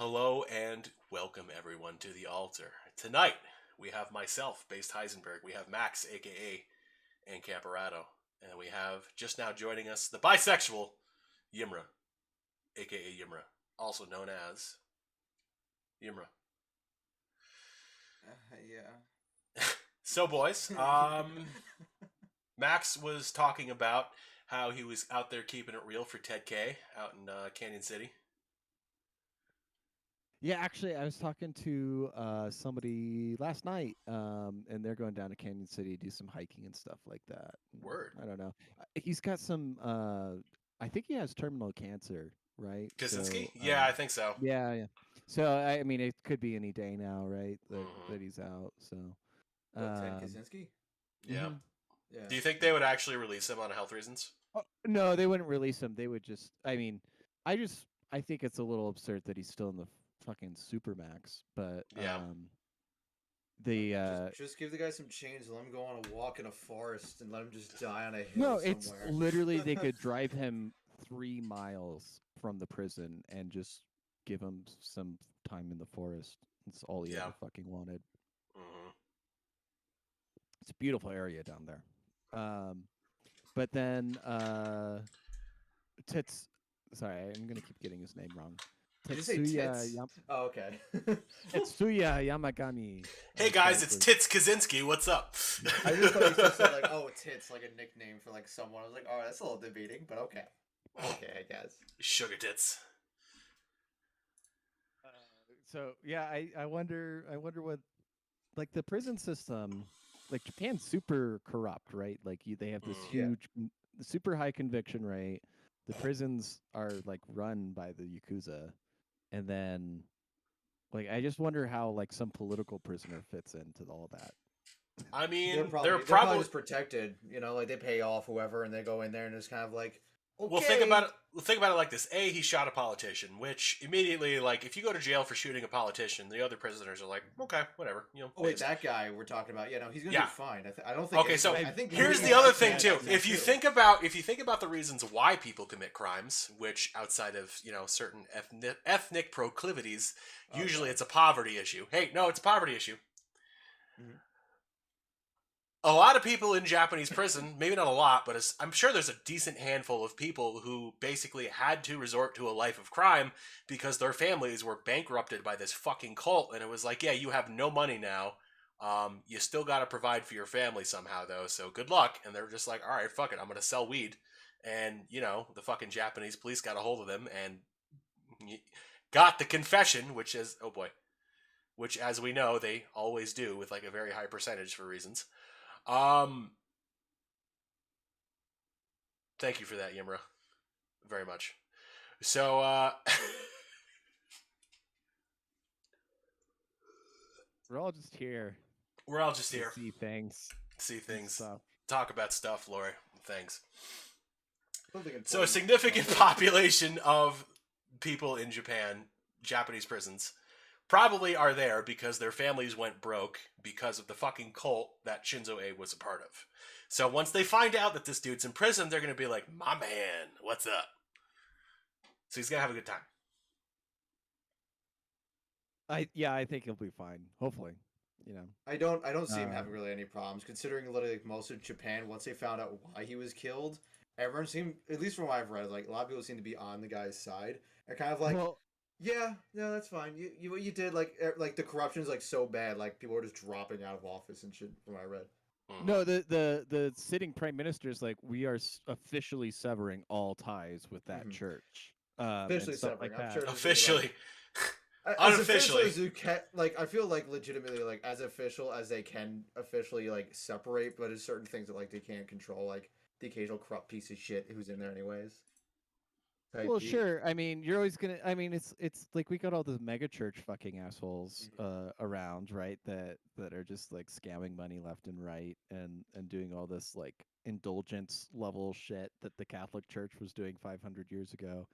Hello and welcome everyone to the altar. Tonight we have myself, Based Heisenberg. We have Max, aka and Camperato, and we have just now joining us the bisexual Yimra, aka Yimra, also known as Yimra. Yeah. So, boys, Max was talking about how he was out there keeping it real for Ted K out in Canyon City. Yeah, actually, I was talking to somebody last night, and they're going down to Canyon City to do some hiking and stuff like that. Word. I don't know. He's got some. I think he has terminal cancer, right? Kaczynski? So, Yeah, I think so. yeah, yeah. So, I mean, it could be any day now, right? That Hmm. that he's out. So, What, Ted um, Kaczynski? Yeah. mhm. Yeah. Do you think they would actually release him on health reasons? No, they wouldn't release him. They would just. I mean, I think it's a little absurd that he's still in the fucking supermax, but Yeah. the Just give the guy some chains and let him go on a walk in a forest and let him just die on a hill No, it's somewhere. literally they could drive him 3 miles from the prison and just give him some time in the forest. That's all he Yeah. ever fucking wanted. Hmm. It's a beautiful area down there. Um, but then Tits, sorry, I'm gonna keep getting his name wrong. Did you say Tetsuya tits? Oh, okay. Tetsuya Yamagami. Hey guys, it's Tits Kaczynski. What's up? I just thought you just said like, oh, tits, like a nickname for like someone. I was like, oh, that's a little debating, but okay. Okay, I guess. Sugar tits. Uh, so yeah, I wonder what like the prison system, like Japan's super corrupt, right? Like they have this Mm. Yeah. huge, super high conviction rate. The prisons are like run by the yakuza, and then like I just wonder how like some political prisoner fits into all that. I They're mean, they're probably they're probably probably just protected, like they pay off whoever and they go in there and it's kind of like, well. Think about okay. it. Think about it like this: A, he shot a politician, which immediately, like, if you go to jail for shooting a politician, the other prisoners are like, okay, whatever, Oh pay wait, us. that guy we're talking about. Yeah, no, he's gonna do Yeah. fine. I don't think Okay, so anybody. I think here's he the I other think thing he too. does If you too. think about the reasons why people commit crimes, which outside of certain ethnic proclivities, Oh usually god. it's a poverty issue. Hey, no, it's a poverty issue. Mhm. A lot of people in Japanese prison, maybe not a lot, but I'm sure there's a decent handful of people who basically had to resort to a life of crime because their families were bankrupted by this fucking cult. And it was like, yeah, you have no money now. You still got to provide for your family somehow, though. So good luck. And they're just like, all right, fuck it. I'm going to sell weed. And, the fucking Japanese police got a hold of them and got the confession, which is, oh boy, which, as we know, they always do with like a very high percentage for reasons. Um, Thank you for that, Yimra. Very much. So, We're all just here we're all just to here, see things see and things, stuff. talk about stuff, Laurie. Thanks. Something So, a important. significant population of people in Japan, Japanese prisons, probably are there because their families went broke because of the fucking cult that Shinzo Abe was a part of. So, once they find out that this dude's in prison, they're going to be like, my man, what's up? So, he's going to have a good time. I think he'll be fine. Hopefully, you know. I don't see him Uh, having really any problems considering literally like, most of Japan once they found out why he was killed, everyone seemed, at least from what I've read, like a lot of people seem to be on the guy's side. And kind of like, well, yeah, no, that's fine. You what you did, like the corruption is like so bad, like people are just dropping out of office and shit. From what I read. Mm-hmm. no, the sitting prime minister is like we are officially severing all ties with that Mm-hmm. church, and Officially stuff severing. like I'm that. sure there's gonna be like Officially. as official Unofficially. as you can. Like I feel like legitimately like as official as they can officially like separate, but there's certain things that like they can't control, like the occasional corrupt piece of shit who's in there anyways. Type Well, beat. sure. I mean, you're always gonna. I mean, it's like we got all those mega church fucking assholes Mhm. around, right? That are just like scamming money left and right, and doing all this like indulgence level shit that the Catholic Church was doing 500 years ago,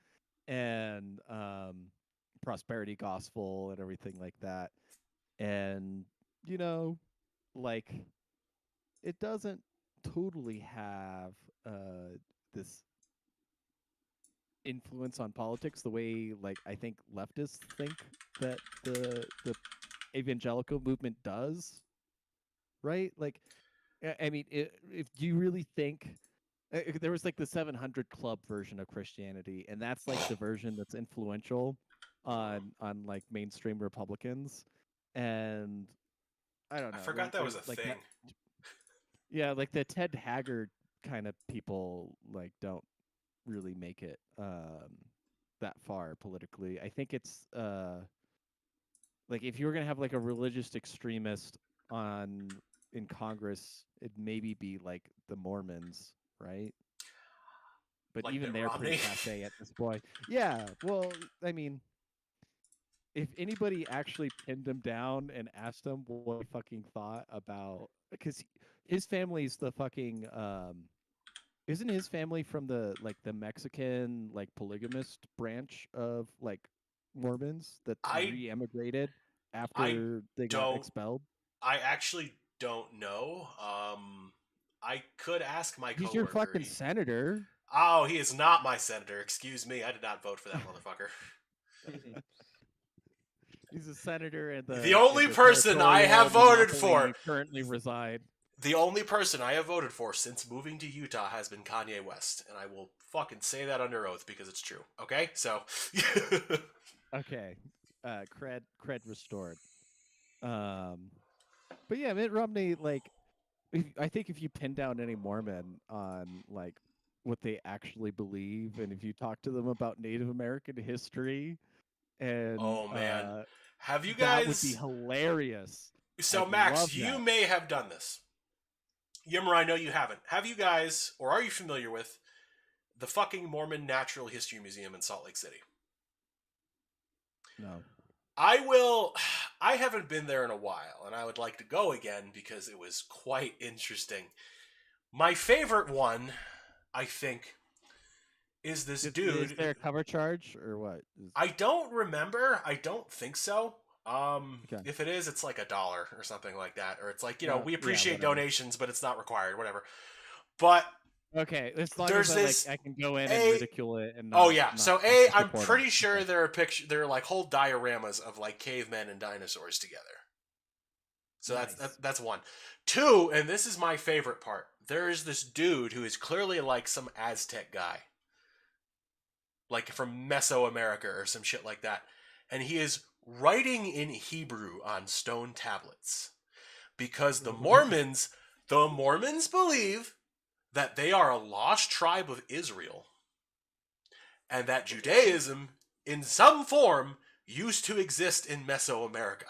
and prosperity gospel and everything like that. And you know, like it doesn't totally have this influence on politics the way like I think leftists think that the evangelical movement does, right? Like I mean, if do you really think there was like the 700 Club version of Christianity, and that's like the version that's influential on like mainstream Republicans, and I don't I know forgot that was a like thing. that. Yeah, like the Ted Haggard kind of people like don't really make it that far politically. I think it's like if you were gonna have like a religious extremist on in Congress, it'd maybe be like the Mormons, right? But Like even Mitt they're pretty Romney. passe at this point. Yeah, well, I mean, if anybody actually pinned him down and asked him what he fucking thought about, because his family's the fucking isn't his family from the like the Mexican like polygamist branch of like Mormons that I re-emigrated I after they got don't. expelled? I actually don't know. I could ask my He's your coworker. fucking senator. Oh, he is not my senator. Excuse me. I did not vote for that motherfucker. He's a senator The in only the person I territorial have voted for, monopoly you currently reside. the only person I have voted for since moving to Utah has been Kanye West, and I will fucking say that under oath because it's true. Okay, so Okay, cred restored. Um, but yeah, Mitt Romney, like, I think if you pin down any Mormon on like what they actually believe, and if you talk to them about Native American history, and oh man, have you that would be guys? hilarious. So I'd Max, love you that. may have done this. Yimmer, I know you haven't. Have you guys, or are you familiar with the fucking Mormon Natural History Museum in Salt Lake City? No. I will. I haven't been there in a while, and I would like to go again because it was quite interesting. My favorite one, I think, is this Is dude. there a cover charge or what? I don't remember. I don't think so. Okay. If it is, it's like $1 or something like that, or it's like we Yeah, appreciate whatever. donations, but it's not required, whatever. But Okay, as long as there's I like this I can go in and a ridicule it and oh not yeah. not So like a just I'm report on pretty it. sure Okay. there are like whole dioramas of like cavemen and dinosaurs together. So Nice. that's one. Two, and this is my favorite part. There is this dude who is clearly like some Aztec guy, like from Mesoamerica or some shit like that, and he is writing in Hebrew on stone tablets because the Mormons believe that they are a lost tribe of Israel and that Okay. Judaism, in some form, used to exist in Mesoamerica.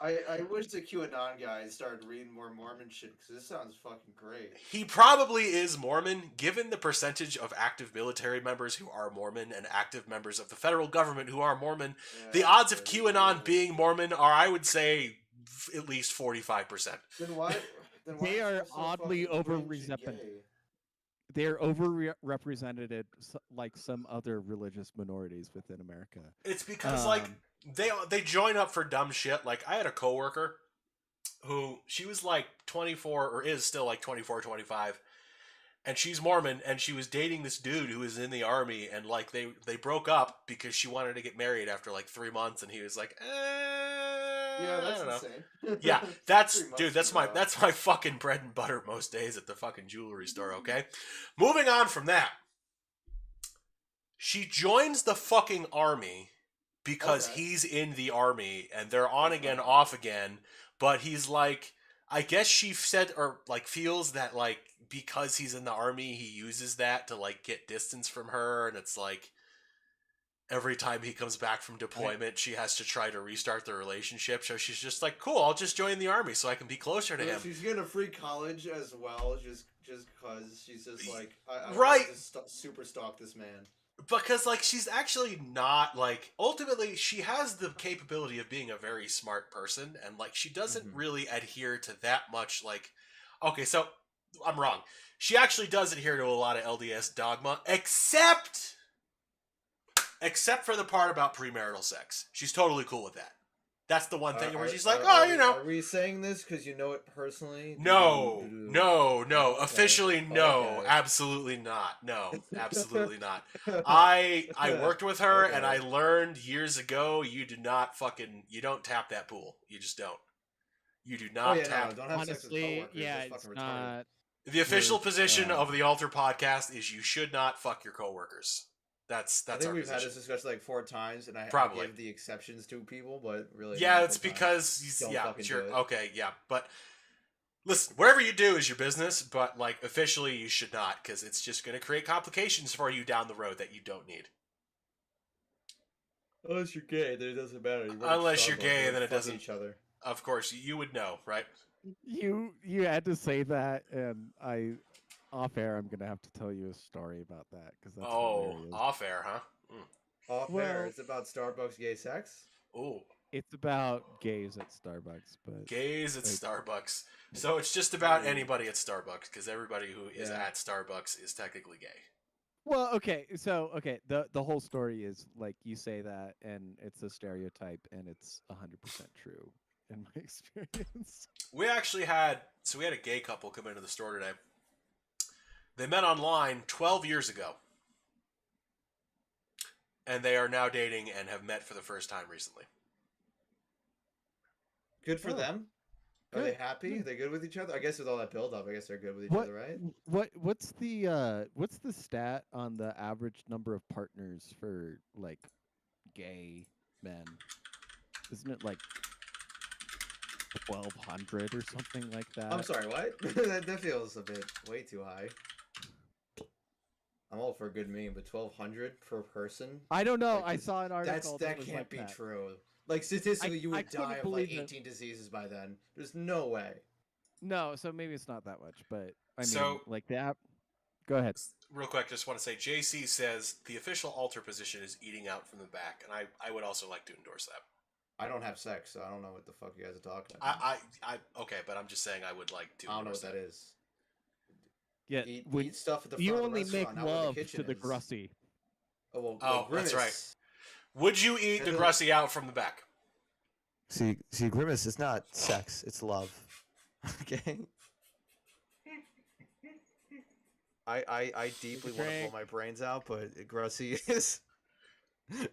I wish the QAnon guys started reading more Mormon shit because this sounds fucking great. He probably is Mormon, given the percentage of active military members who are Mormon and active members of the federal government who are Mormon. The Yeah, odds of yeah, he's a QAnon being Mormon are, I would say, at least 45%. Then why? Then why They is are he so oddly fucking cringe and overrepresented. gay? They're overrepresented like some other religious minorities within America. It's because, like, Um, they join up for dumb shit. Like, I had a coworker who, she was like 24, or is still like 24, 25, and she's Mormon, and she was dating this dude who was in the army, and like they broke up because she wanted to get married after like 3 months, and he was like, Yeah, I that's don't know. insane. Yeah, Three dude, months too long. that's my fucking bread and butter most days at the fucking jewelry store. Okay, moving on from that, she joins the fucking army because Okay. he's in the army, and they're on That's again, fucking off cool. again. But he's like, I guess she said or like feels that like because he's in the army, he uses that to like get distance from her, and it's like every time he comes back from I deployment, she has to try to restart the relationship. So she's just like, cool, I'll just join the army so I can be closer to So him. she's getting a free college as well, just because she's just like I want Right. to just super stalk this man. Because like she's actually not like ultimately she has the capability of being a very smart person, and like she doesn't Mm-hmm. really adhere to that much like okay, so I'm wrong. She actually does adhere to a lot of LDS dogma, except for the part about premarital sex. She's totally cool with that. That's the one thing where Are, she's like, are, oh, are you we know, are we saying this because you know it personally? no, no, no. No. Okay. Officially, no. Okay. Absolutely not. No, absolutely not. I worked with her and I Okay. learned years ago you don't tap that pool. You just don't. You do Oh not yeah, no, tap. don't have sex with Honestly, coworkers. yeah, That's it's fucking retarded. not The official worth. position Uh, of the Alter podcast is you should not fuck your coworkers. I That's think our we've had position. this discussion like 4 times, and I Probably. give the exceptions to people, but really Yeah, nine it's of the times, because don't yeah, fucking do sure, it. okay, yeah, but listen, whatever you do is your business, but like officially you should not because it's just going to create complications for you down the road that you don't need. Unless you're gay, then it doesn't matter. You work at Unless you're Starbucks, gay, you're then like it fucking doesn't. each other. Of course, you would know, right? you had to say that, and I off air I'm gonna have to tell you a story about that because that's Oh, hilarious. off air, huh? Off air, Well, it's about Starbucks gay sex. Oh, it's about gays at Starbucks, but gays at like, Starbucks. So it's just about Ooh. anybody at Starbucks because everybody who is Yeah. at Starbucks is technically gay. well, okay, so okay, the whole story is like you say that, and it's a stereotype, and it's 100% true in my experience. We had a gay couple come into the store today. They met online 12 years ago, and they are now dating and have met for the first time recently. Good for Oh, them. Are they good. happy? Good. Are they good with each other? I guess with all that build up, I guess they're good with each What other, right? what's the stat on the average number of partners for like gay men? Isn't it like 1,200 or something like I'm that? sorry, what? that feels a bit way too high. I'm all for a good meme, but 1,200 per person? I don't know. Like I this, saw an article that that was can't like be that. true. Like statistically, you I would die couldn't of like believe it. 18 diseases by then. There's no way. No, so maybe it's not that much, but I mean, So, like the app. Go ahead. real quick, just want to say JC says the official altar position is eating out from the back, and I would also like to endorse that. I don't have sex, so I don't know what the fuck you guys are talking about. Okay, but I'm just saying I would like to I don't know endorse what that is. Yeah, Eat stuff at the you front of the only make restaurant, not where the love kitchen to the is. grussy. Oh well, Oh, that's right. grimace. Would you eat the Grussy out from the back? See, grimace. It's not sex. It's love. Okay. I deeply want to blow drink. my brains out, but Grussy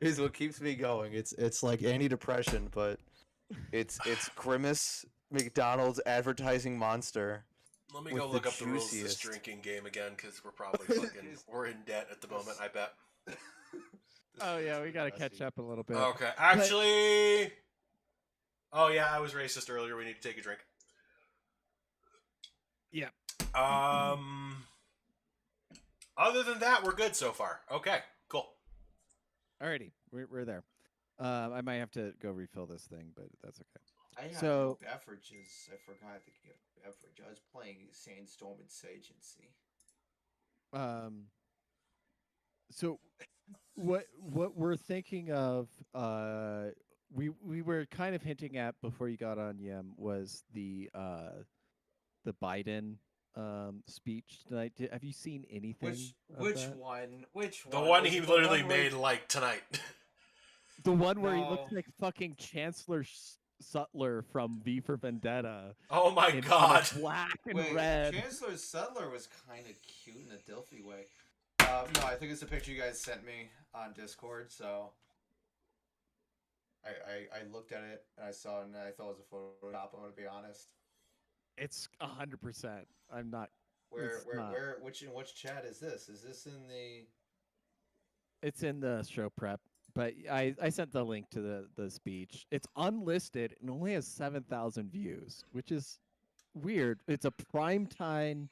is what keeps me going. It's like antidepressant, but it's Grimace McDonald's advertising monster Let me go with the look up the rules of this juiciest. drinking game again because we're probably fucking we're in debt at the moment. I bet. Oh yeah, we gotta catch up a little bit. Okay, actually. Oh yeah, I was racist earlier. We need to take a drink. Yeah. Other than that, we're good so far. Okay, cool. Alrighty, we're there. I might have to go refill this thing, but that's okay. I have So- no beverages. I forgot to get a beverage. I was playing Sandstorm and Sagency. So what we're thinking of, we were kind of hinting at before you got on, Yem, was the Biden speech tonight. Have you seen anything? Which of that? one? Which The one? one Was he it the literally one where made like tonight. The one where he looks No. like fucking Chancellor Sutler from V for Vendetta Oh my in god. black and Wait, red. Chancellor Settler was kind of cute in a Dilfy way. No, I think it's a picture you guys sent me on Discord. So I looked at it and I saw it and I thought it was a Photoshop. I'm gonna be honest. It's 100%. I'm not. It's not. In which chat is this? Is this in the? It's in the show prep, but I sent the link to the speech. It's unlisted and only has 7,000 views, which is weird. It's a primetime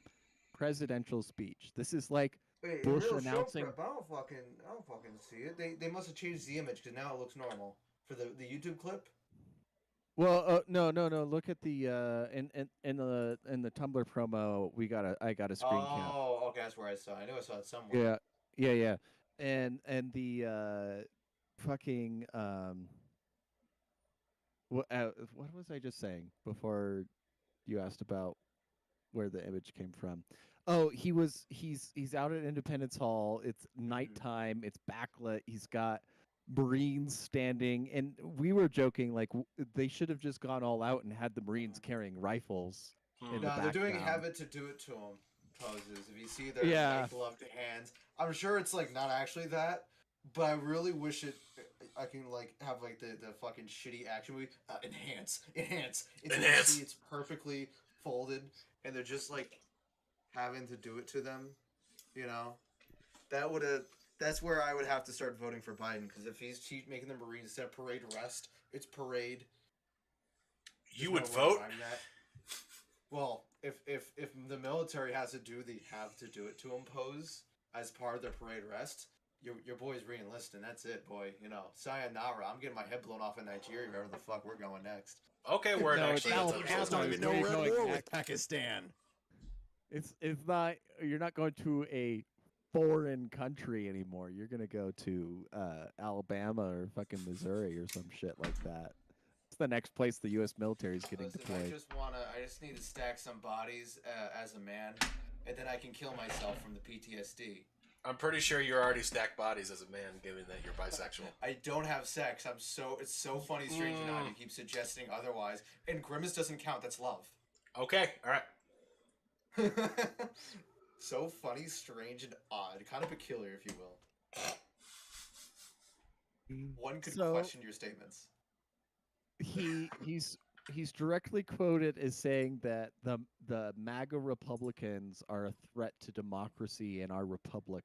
presidential speech. This is like Wait, in Bush real show announcing. prep, I don't fucking see it. They must have changed the image because now it looks normal for the YouTube clip. Well, no. Look at the in the Tumblr promo. I got a screen cap. Oh, okay, that's where I saw it. I knew I saw it Yeah, somewhere. yeah. And the fucking what was I just saying before you asked about where the image came from? Oh, he's out at Independence Hall. It's nighttime. It's backlit. He's got Marines standing, and we were joking like they should have just gone all out and had the Marines carrying rifles in the Hmm. No, they're doing background. habit to do it to them poses. If you see their Yeah, white gloved hands, I'm sure it's like not actually that, but I really wish it. I can like have like the fucking shitty action movie enhance. It's when you see Enhance. it's perfectly folded and they're just like having to do it to them. You know, that would have. That's where I would have to start voting for Biden because if he's making the Marines instead of parade arrest, it's parade. You There's no would way vote? around that. Well, if the military has to do the have to do it to him pose as part of their parade arrest, your boy's re-enlisting. That's it, boy. You know, sayonara. I'm getting my head blown off in Nigeria. Wherever the fuck we're going next. Okay, word. no, it's Actually, that's Alabama. Alabama's not understandable. even Where no you're we're at going war with next. Pakistan. It's not. You're not going to a foreign country anymore. You're gonna go to Alabama or fucking Missouri or some shit like that. It's the next place the U.S. military is getting Listen, deployed. I just need to stack some bodies as a man, and then I can kill myself from the PTSD. I'm pretty sure you're already stacked bodies as a man, given that you're bisexual. I don't have sex. It's so funny, strange, and odd. You keep suggesting otherwise, and Grimace doesn't count. That's love. Okay, all right. So funny, strange, and odd. Kind of peculiar, if you will. One could So question your statements. he's directly quoted as saying that the MAGA Republicans are a threat to democracy and our republic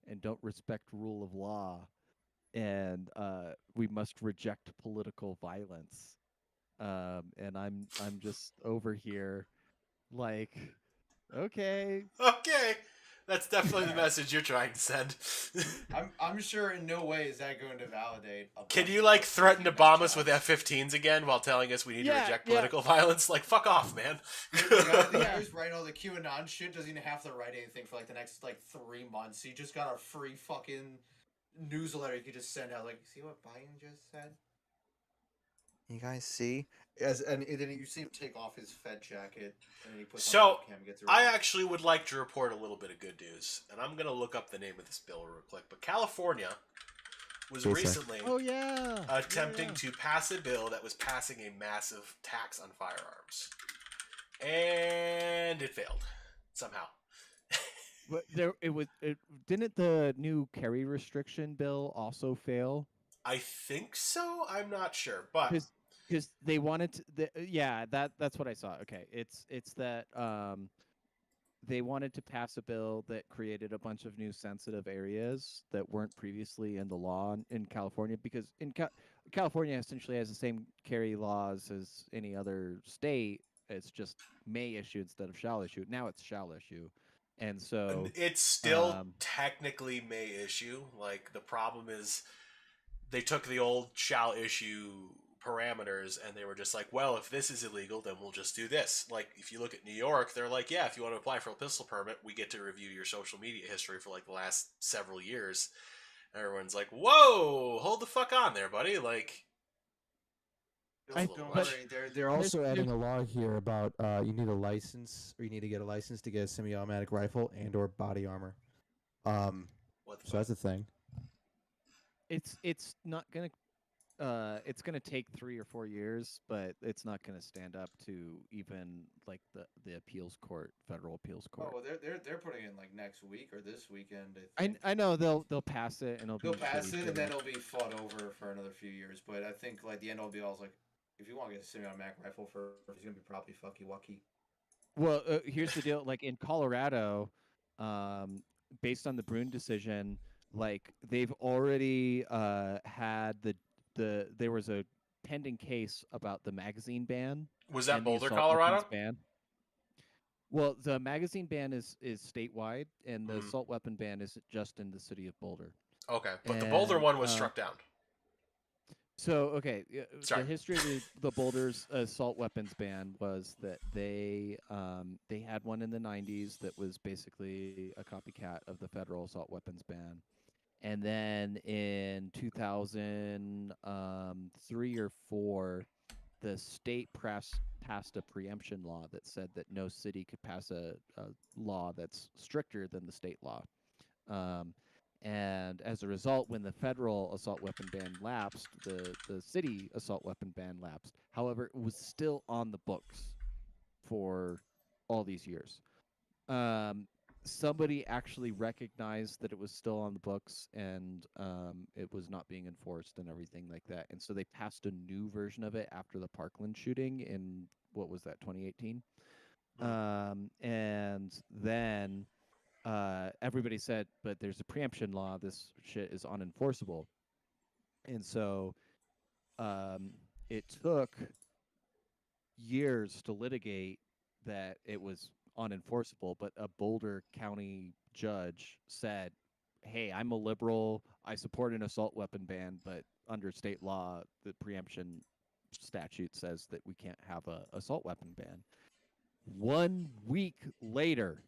and don't respect rule of law, and we must reject political violence. And I'm just over here like, okay, Okay, that's definitely the Alright. message you're trying to send. I'm sure in no way is that going to validate. Can you like threaten to bomb us with F-15s again while telling us we need to yeah, reject yeah, political violence? Like, fuck off, man. The yeah. guy who's writing all the QAnon shit doesn't even have to write anything for like the next like 3 months. He just got a free fucking newsletter you could just send out. Like, see what Biden just said? You guys see? And then you see him take off his Fed jacket, and then he puts on So, the webcam and gets I ready. actually would like to report a little bit of good news, and I'm gonna look up the name of this bill real quick. But California was Yes, sir. recently Oh yeah, attempting yeah. to pass a bill that was passing a massive tax on firearms, and it failed somehow. But there it was. It didn't the new carry restriction bill also fail? I think so. I'm not sure, but Because they wanted to. Yeah, that's what I saw. Okay, it's that they wanted to pass a bill that created a bunch of new sensitive areas that weren't previously in the law in California because California essentially has the same carry laws as any other state. It's just may issue instead of shall issue. Now it's shall issue, and so it's still um, technically may issue. Like the problem is they took the old shall issue parameters and they were just like, well, if this is illegal, then we'll just do this. Like if you look at New York, they're like, yeah, if you want to apply for a pistol permit, we get to review your social media history for like the last several years. Everyone's like, whoa, hold the fuck on there, buddy. Like, feels a I little Don't but much. worry, they're They're there's also there's adding a law here about you need a license or you need to get a license to get a semi-automatic rifle and or body armor. Um, What the so fuck? that's a thing. it's not gonna it's gonna take 3 or 4 years, but it's not gonna stand up to even like the appeals court, federal appeals oh court. well, they're putting it in like next week or this weekend. I think I know they'll pass it and it'll they'll be pass shitty it, for and then them. it'll be fought over for another few years. But I think like the end all be all is like, if you want to get a semi-automatic rifle for, it's gonna be probably fucky wucky. Well, here's the deal. Like in Colorado, um, based on the Brune decision, like they've already had there was a pending case about the magazine ban Was that and the Boulder, assault weapons Colorado? ban. Well, the magazine ban is statewide, and the Mm, assault weapon ban is just in the city of Boulder. okay, but the Boulder And one was struck down. so, okay, Sorry. the history of the Boulder's assault weapons ban was that they had one in the '90s that was basically a copycat of the federal assault weapons ban, and then in 2003 or four, the state passed a preemption law that said that no city could pass a law that's stricter than the state law. Um, And as a result, when the federal assault weapon ban lapsed, the city assault weapon ban lapsed. However, it was still on the books for all these years. Um, Somebody actually recognized that it was still on the books and it was not being enforced and everything like that. And so they passed a new version of it after the Parkland shooting in, what was that, 2018? And then everybody said, but there's a preemption law. This shit is unenforceable. And so um, it took years to litigate that it was unenforceable, but a Boulder County judge said, hey, I'm a liberal. I support an assault weapon ban, but under state law, the preemption statute says that we can't have a assault weapon ban. 1 week later,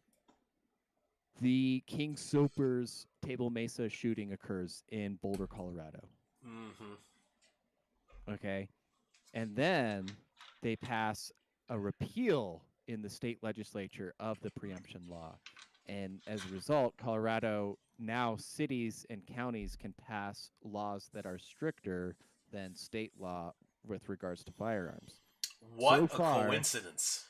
the King Soper's Table Mesa shooting occurs in Boulder, Colorado. Okay. And then they pass a repeal in the state legislature of the preemption law. And as a result, Colorado, now cities and counties can pass laws that are stricter than state law with regards to firearms. What So a far, coincidence.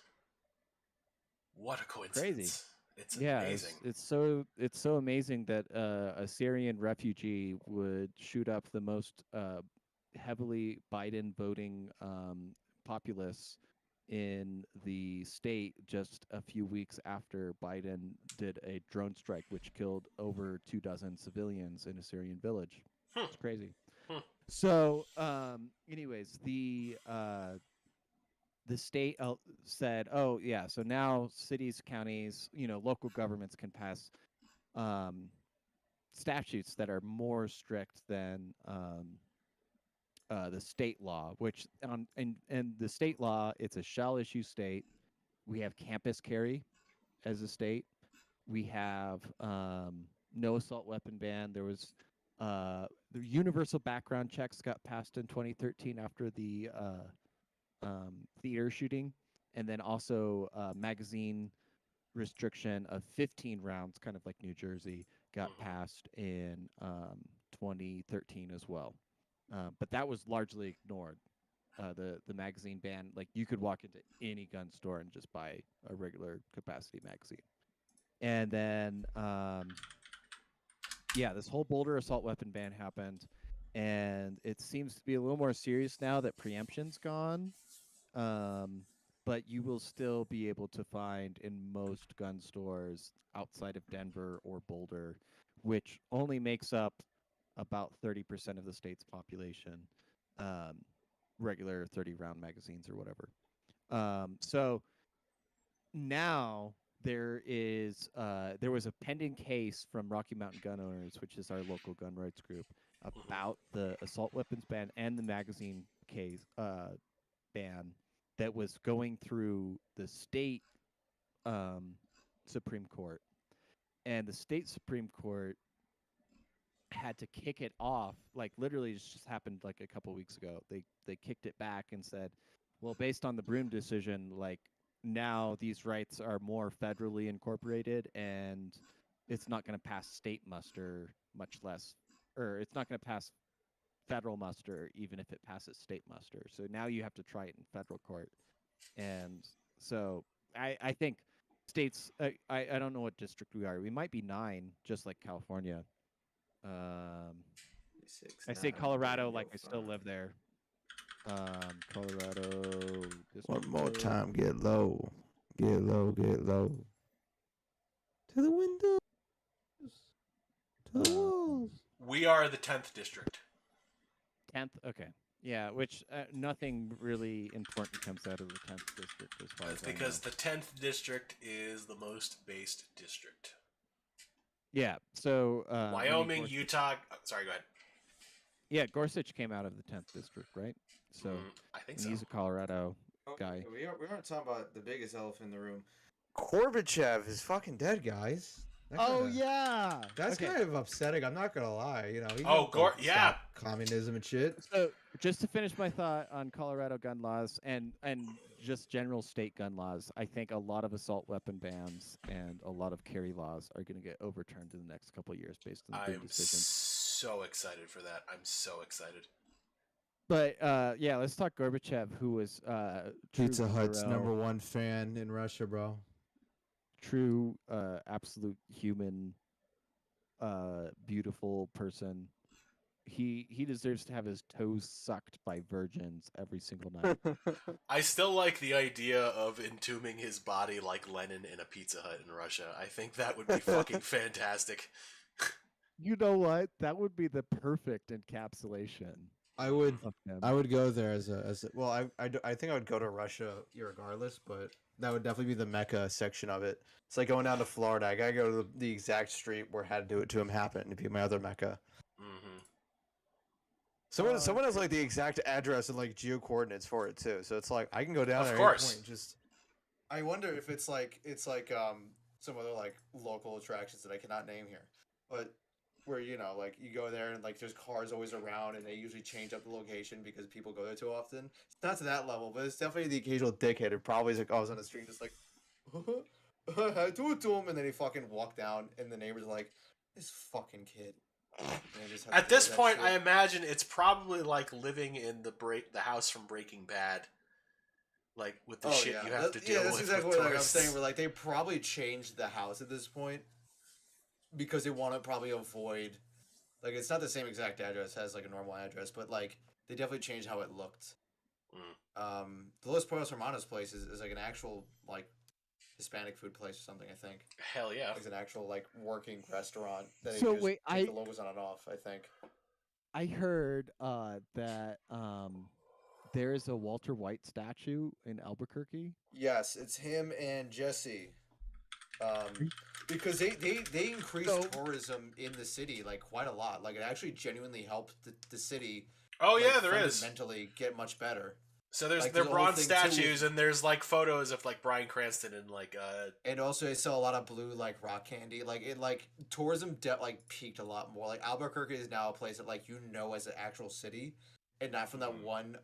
What a coincidence. Crazy. It's Yeah, amazing. it's so amazing that a Syrian refugee would shoot up the most heavily Biden voting populace in the state just a few weeks after Biden did a drone strike, which killed over 24 civilians in a Syrian village. It's crazy. So, anyways, the state said, "Oh yeah, so now cities, counties, local governments can pass statutes that are more strict than the state law. Which in the state law, it's a shall issue state. We have campus carry as a state. We have no assault weapon ban. There was the universal background checks got passed in 2013 after the theater shooting, and then also magazine restriction of 15 rounds, kind of like New Jersey, got passed in 2013 as well. But that was largely ignored. The magazine ban, like you could walk into any gun store and just buy a regular capacity magazine. And then yeah, this whole Boulder assault weapon ban happened, and it seems to be a little more serious now that preemption's gone. But you will still be able to find in most gun stores outside of Denver or Boulder, which only makes up about 30% of the state's population, regular 30-round magazines or whatever. So now there was a pending case from Rocky Mountain Gun Owners, which is our local gun rights group, about the assault weapons ban and the magazine case ban that was going through the state Supreme Court, and the state Supreme Court had to kick it off. Like literally, it just happened like a couple weeks ago. They kicked it back and said, well, based on the Broom decision, like now these rights are more federally incorporated, and it's not going to pass state muster, much less, or it's not going to pass federal muster, even if it passes state muster. So now you have to try it in federal court. And so I think states, I don't know what district we are. We might be 9, just like California. I say Colorado like I still live there. Colorado. One more time, get low. Get low, get low. To the windows. To the walls. We are the 10th district. 10th? Okay. Yeah, which nothing really important comes out of the 10th district as far That's as I because know. the 10th district is the most based district. Yeah, so Wyoming, Utah. Sorry, go ahead. Yeah, Gorsuch came out of the 10th district, right? So I think and so. he's a Colorado guy. We aren't talking about the biggest elephant in the room. Gorbachev is fucking dead, guys. Oh yeah. That's Okay. kind of upsetting. I'm not gonna lie. You know, he Oh, helped, like, yeah. stop communism and shit. So just to finish my thought on Colorado gun laws and just general state gun laws, I think a lot of assault weapon bans and a lot of carry laws are going to get overturned in the next couple of years based on the Boone I'm decision. so excited for that. I'm so excited. But yeah, let's talk Gorbachev, who was true Pizza Hut's hero, #1 fan in Russia, bro. true absolute human, beautiful person. He deserves to have his toes sucked by virgins every single night. I still like the idea of entombing his body like Lenin in a Pizza Hut in Russia. I think that would be fucking fantastic. You know what? That would be the perfect encapsulation I would of him. I would go there as a well. I think I would go to Russia regardless, but that would definitely be the Mecca section of it. It's like going down to Florida. I gotta go to the exact street where How to Do It to Him happened to be my other Mecca. Hmm. Someone has like the exact address and like geo coordinates for it too. So it's like I can go down Of there. course. At any point, just I wonder if it's like some other like local attractions that I cannot name here, but where like you go there and like there's cars always around and they usually change up the location because people go there too often. It's not to that level, but it's definitely the occasional dickhead who probably is like I was on the street just like I do it to him, and then he fucking walked down and the neighbors are like this fucking kid. And they just have to At deal this with that point, shit. I imagine it's probably like living in the house from Breaking Bad, like with the shit you have to deal that's with. exactly with what I'm tourists. saying. Where like they probably changed the house at this point because they want to probably avoid like it's not the same exact address as like a normal address, but like they definitely changed how it looked. The Los Pollos Hermanos place is like an actual like Hispanic food place or something. I think Hell yeah. it's an actual like working restaurant that they So just wait, take the logos on and off. I think. I heard that there is a Walter White statue in Albuquerque. Yes, it's him and Jesse. Because they increased So- tourism in the city like quite a lot. Like it actually genuinely helped the city. Oh yeah, like, there is. fundamentally get much better. So there's like, they're there's a whole bronze thing, too, with- statues, and there's like photos of like Bryan Cranston and like And also they sell a lot of blue like rock candy. Like it like tourism like peaked a lot more. Like Albuquerque is now a place that like as an actual city, and not from that one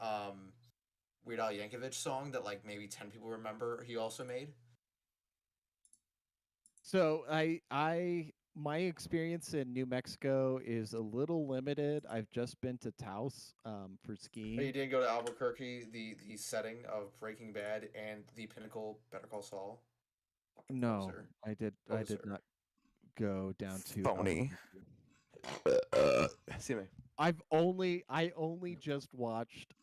Weird Al Yankovic song that like maybe 10 people remember he also made. So my experience in New Mexico is a little limited. I've just been to Taos for But you skiing. didn't go to Albuquerque, the setting of Breaking Bad and the pinnacle Better Call Saul? Fucking No, poser. I did Poser. not go down to Phony. Albuquerque. See me. I only just watched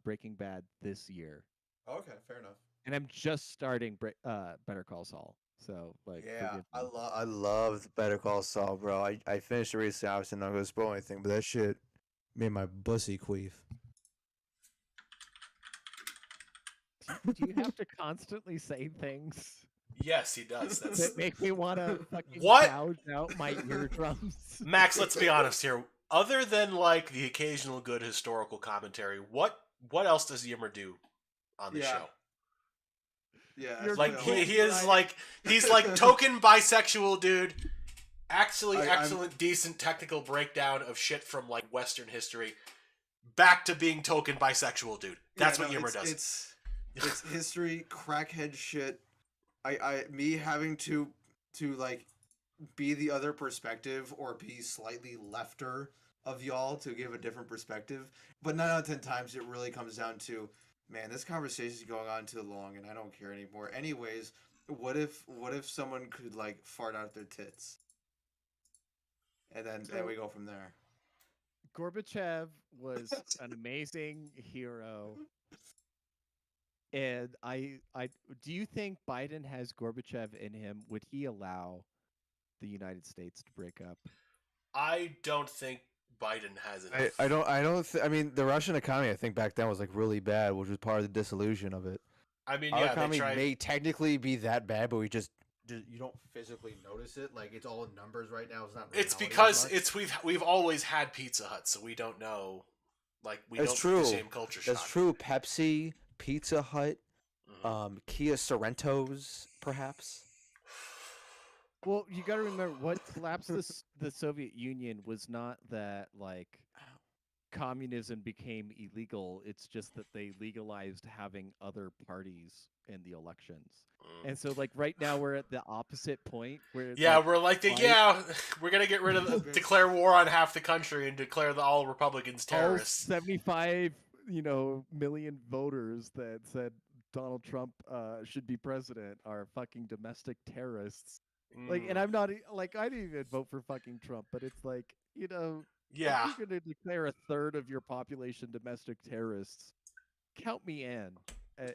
Breaking Bad this year, Okay, fair enough. and I'm just starting Better Call Saul. So like, Yeah, forgive I me. love Better Call Saul, bro. I finished it recently. Obviously, not gonna spoil anything, but that shit made my bussy queef. Do you have to constantly say things yes, he does. That's that make me want to fucking What? gouge out my eardrums? Max. Let's be honest here. Other than like the occasional good historical commentary, what else does Yimmer do on the Yeah. show? Yeah, You're Like Well, he is right. like he's like token bisexual dude. Actually, I'm- excellent, decent technical breakdown of shit from like Western history. Back to being token bisexual dude. That's what Yimmer does. It's history, crackhead shit. Me having to like be the other perspective or be slightly lefter of y'all to give a different perspective. But 9 out of 10 times it really comes down to, man, this conversation is going on too long and I don't care anymore. Anyways, what if someone could like fart out their tits? And then So- we go from there. Gorbachev was an amazing hero. And I do you think Biden has Gorbachev in him? Would he allow the United States to break up? I don't think Biden has enough. I don't. I mean, the Russian economy, I think back then was like really bad, which was part of the disillusion of it. I mean, Our yeah, they economy tried. may technically be that bad, but we just you don't physically notice it. Like it's all in numbers right now. It's not. It's reality because as much. we've always had Pizza Hut, so we don't know. Like we That's don't true. get the same culture shock. That's true. Pepsi, Pizza Hut, Mhm. Kia Sorrentos, perhaps. Well, you got to remember what collapsed the Soviet Union was not that like communism became illegal. It's just that they legalized having other parties in the elections. Mm. And so like right now we're at the opposite point where Yeah, like we're like, Biden, we're gonna get rid of Bitch. declare war on half the country and declare all Republicans all terrorists. 75, million voters that said Donald Trump should be president are fucking domestic terrorists. Like, and Mm. I'm not like I didn't even vote for fucking Trump, but it's like, if Yeah, you're gonna declare a third of your population domestic terrorists, count me in.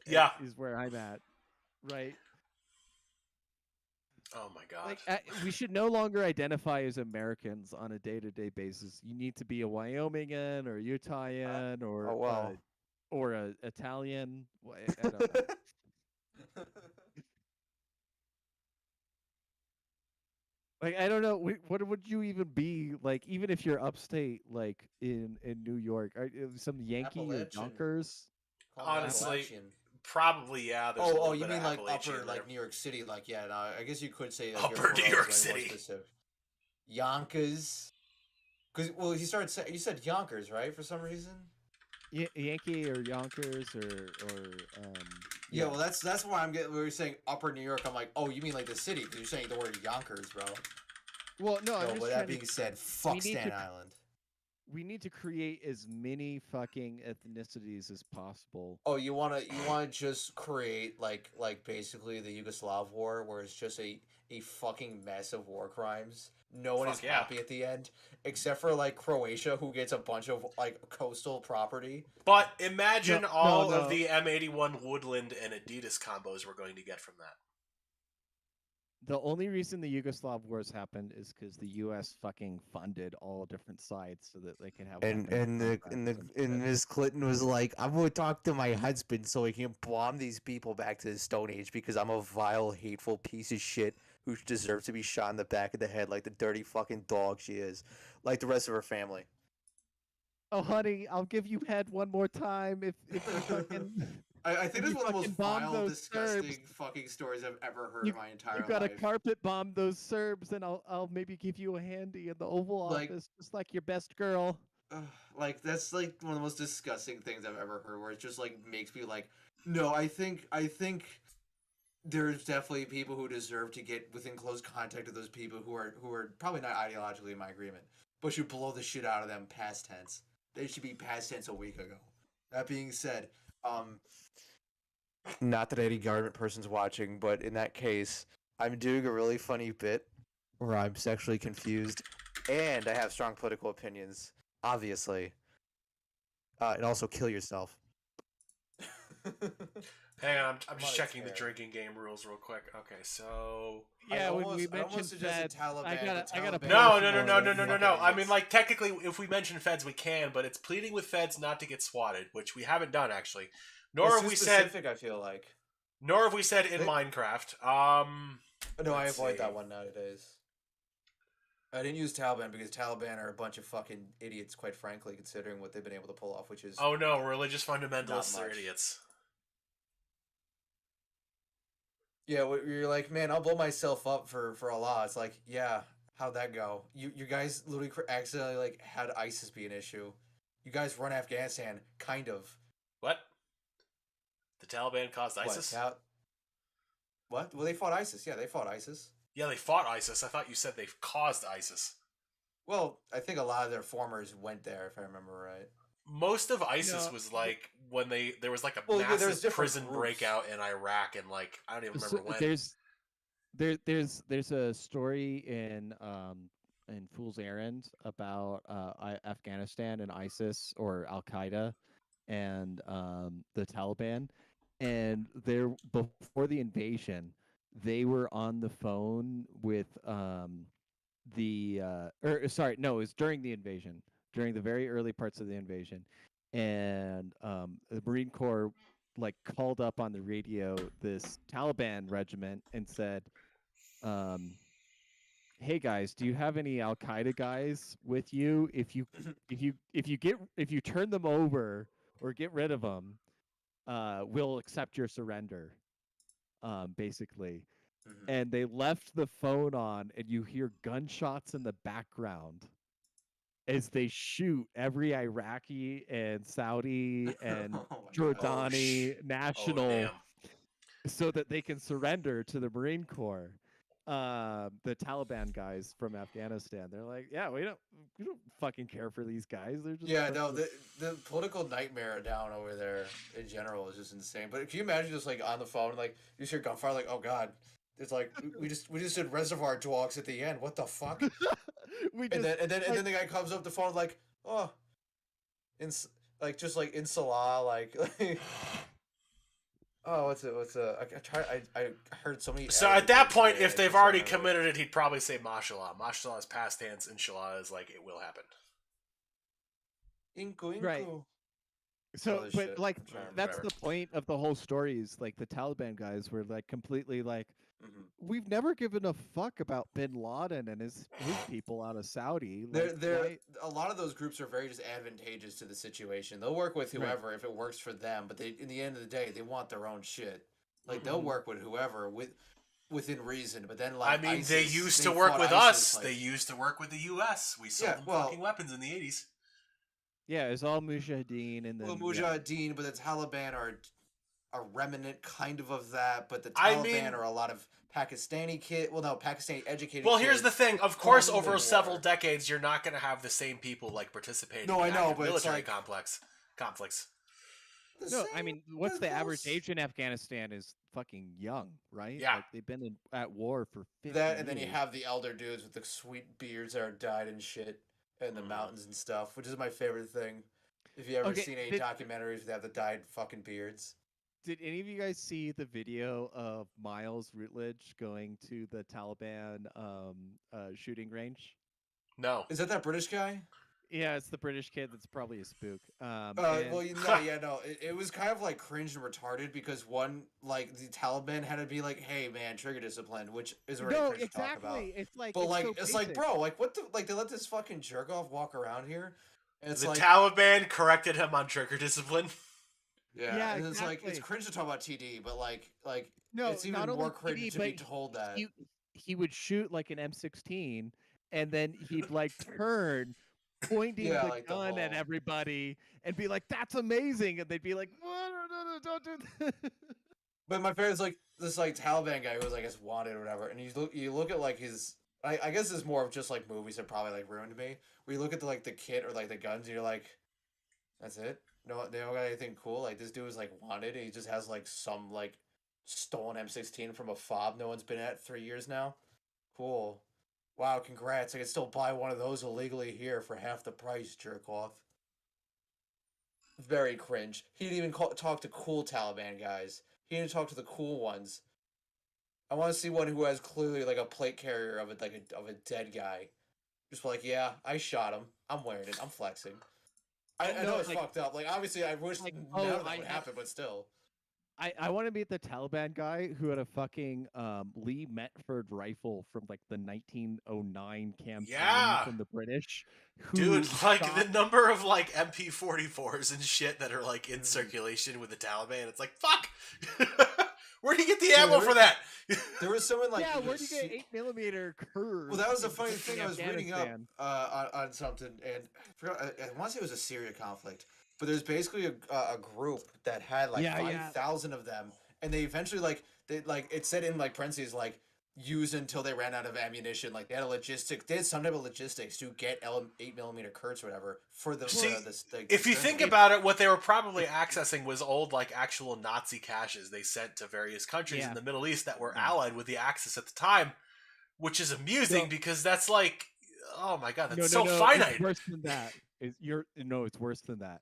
yeah. Is where I'm at, right? Oh my god. Like we should no longer identify as Americans on a day-to-day basis. You need to be a Wyomingan or Utahian Oh well. or a Italian. I don't know. Like I don't know. What would you even be like? Even if you're upstate, like in New York, some Yankee or Appalachian. Yonkers? Call me Honestly, Appalachian. probably yeah. There's a Oh, little you bit mean of like Appalachian upper, there. like New York City? Like, yeah, no, I guess you could say like Upper New York more City. specific. Yonkers. Because, well, you said Yonkers, right? For some reason. Yankee or Yonkers Yeah, yeah. well, that's why I'm getting. We were saying Upper New York. I'm like, oh, you mean like the city? Because you're saying the word Yonkers, bro. Well, no, I'm No, just but trying that to. being said, We fuck need Staten to Island. we need to create as many fucking ethnicities as possible. Oh, you wanna just create like basically the Yugoslav war, where it's just a fucking mess of war crimes. No one Fuck is yeah. happy at the end, except for like Croatia, who gets a bunch of like coastal property. But imagine No, all no, of no. the M81 Woodland and Adidas combos we're going to get from that. The only reason the Yugoslav wars happened is because the U.S. fucking funded all different sides so that they could have And weapons and the and the contracts and and shit. Miss Clinton was like, "I'm gonna talk to my husband so he can bomb these people back to the Stone Age because I'm a vile, hateful piece of shit who deserves to be shot in the back of the head like the dirty fucking dog she is, like the rest of her family." Oh, honey, I'll give you head one more time if you fucking I think if it's you one of the most fucking bomb vile, those Serbs. disgusting fucking stories I've ever heard You in my you entire gotta life. carpet bomb those Serbs, and I'll maybe give you a handy in the Oval Like, Office, just like your best girl. ugh, like that's like one of the most disgusting things I've ever heard. Where it just like makes me like, no, I think there's definitely people who deserve to get within close contact of those people who are probably not ideologically in my agreement, but should blow the shit out of them past tense. They should be past tense a week ago. That being said, um, Not that any government person's watching, but in that case, I'm doing a really funny bit where I'm sexually confused and I have strong political opinions, obviously. And also kill yourself. Hang on, I'm I'm just on a checking the tear. drinking game rules real quick. Okay, so Yeah, when we I almost mentioned suggested feds, Taliban. I but gotta Taliban no, is no, no, more no, like no, no, no, fucking no. I mean, idiots. like technically, if we mention feds, we can, but it's pleading with feds not to get swatted, which we haven't done actually. Nor It's have too we said, specific, I feel like. nor have we said in They- Minecraft. No, I Let's avoid see. that one nowadays. I didn't use Taliban because Taliban are a bunch of fucking idiots, quite frankly, considering what they've been able to pull off, which is Oh no, religious fundamentalists are much. idiots. yeah. You're like, man, I'll blow myself up for Allah. It's like, yeah, how'd that go? You guys literally accidentally like had ISIS be an issue. You guys run Afghanistan, kind of. What? The Taliban caused What? ISIS? What? Well, they fought ISIS. Yeah, they fought ISIS. Yeah, they fought ISIS. I thought you said they caused ISIS. Well, I think a lot of their formers went there, if I remember right. Most of ISIS No. was like when there was like a Well, yeah, there's massive different prison groups. breakout in Iraq, and like I don't even remember when. There's a story in Fool's Errand about Afghanistan and ISIS or Al Qaeda and the Taliban, and there before the invasion, they were on the phone with or sorry, no, it was during the invasion, during the very early parts of the invasion, and the Marine Corps like called up on the radio this Taliban regiment and said, um, "Hey guys, do you have any Al Qaeda guys with you? If you turn them over or get rid of them, we'll accept your surrender." Basically, Mhm. and they left the phone on, and you hear gunshots in the background as they shoot every Iraqi and Saudi and Oh my god. Jordani Oh national damn. so that they can surrender to the Marine Corps. The Taliban guys from Afghanistan, they're like, yeah, we don't fucking care for these guys. They're just Yeah, bunch no, of-" the political nightmare down over there in general is just insane. But can you imagine just like on the phone, like you just hear gunfire, like, oh god, it's like we just did Reservoir Dogs at the end. What the fuck? we And just then the guy comes up the phone like, oh, in like just like in Salah, like, oh, what's a I heard so many. So at edited that things point, today, if I they've just don't already remember. committed it, he'd probably say mashallah. Mashallah is past tense, inshallah is like it will happen. Inku right. inku. So, Other but shit. like I'm trying to that's remember. the point of the whole story is like the Taliban guys were like completely like, Mhm. we've never given a fuck about Bin Laden and his people out of Saudi. Like, They're why? a lot of those groups are very just advantageous to the situation. They'll work with Right. whoever if it works for them, but they in the end of the day they want their own shit. Like Mhm. they'll work with whoever within reason, but then I like mean, they ISIS, used they to work fought with ISIS us. like They used to work with the U.S. We sold yeah, them well, fucking weapons in the 80s. Yeah, it's all Mujahideen, and well then yeah, Mujahideen, but the Taliban are a remnant kind of that, but the I Taliban mean, are a lot of Pakistani kid, well no, Pakistani educated well, here's the kids thing. Of caught course, in the over several war. decades, you're not going to have the same people like participating No, in I know, active but it's military like conflicts. the no, same I mean, what's as the average close. age in Afghanistan is fucking young, right? Yeah. Like they've been at war for 50 That and then you years. have the elder dudes with the sweet beards that are dyed and shit in the Mhm. mountains and stuff, which is my favorite thing. If you ever Okay, seen any did documentaries that have the dyed fucking beards. did any of you guys see the video of Miles Routledge going to the Taliban shooting range? No. Is that British guy? Yeah, it's the British kid that's probably a spook. Well, And no. It was kind of like cringe and retarded because one, like the Taliban had to be like, "Hey, man, trigger discipline," which is already no, cringe to talk about. exactly. It's like But it's like, so it's like, basic. bro, like, what the, like, they let this fucking jerk off walk around here, and it's The like, Taliban corrected him on trigger discipline. yeah, Yeah, and it's like, it's exactly. cringe to talk about TD, but like, No, it's even not more only cringe TD, to but be told that. he would shoot like an M16, and then he'd like turn, pointing Yeah, the like the gun at whole. everybody, and be like, "That's amazing," and they'd be like, no, don't do that." But my favorite is like this like Taliban guy who was I guess wanted or whatever, and you look at like his. I guess it's more of just like movies that probably like ruined me. Where you look at the like the kit or like the guns, and you're like, that's it. No, they don't got anything cool. Like this dude was like wanted, and he just has like some like stolen M16 from a fob no one's been at 3 years now. Cool. Wow, congrats! I can still buy one of those illegally here for half the price. Jerk off. Very cringe. He didn't even talk to cool Taliban guys. He didn't talk to the cool ones. I want to see one who has clearly like a plate carrier of of a dead guy. Just like, yeah, I shot him. I'm wearing it. I'm flexing. I know No, it's fucked up. Like obviously, I wish none oh, of that would happen, but still. I want to meet the Taliban guy who had a fucking Lee Metford rifle from like the 1909 campaign Yeah. from the British, Dude, who like shot. the number of like MP44s and shit that are like in Mhm. circulation with the Taliban, it's like, fuck! Where'd he get the Yeah, ammo for that? There was someone like Yeah, you where'd you get see- 8mm curves? Well, that was the in funny fucking thing I was reading up Afghanistan? on something, and I forgot. I want to say it was a Syria conflict, but there's basically a group that had like Yeah, yeah. 5,000 of them, and they eventually they like it said in like parentheses like use until they ran out of ammunition. Like they had a logistic, they had some type of logistics to get 8mm Kurtz or whatever for the See, the if you think exterminate. about it, what they were probably accessing was old, like, actual Nazi caches they sent to various countries Yeah. in the Middle East that were Yeah. allied with the Axis at the time, which is amusing No. because that's like, oh my god, that's No, so no, no. finite. It's worse than that. It's worse than that.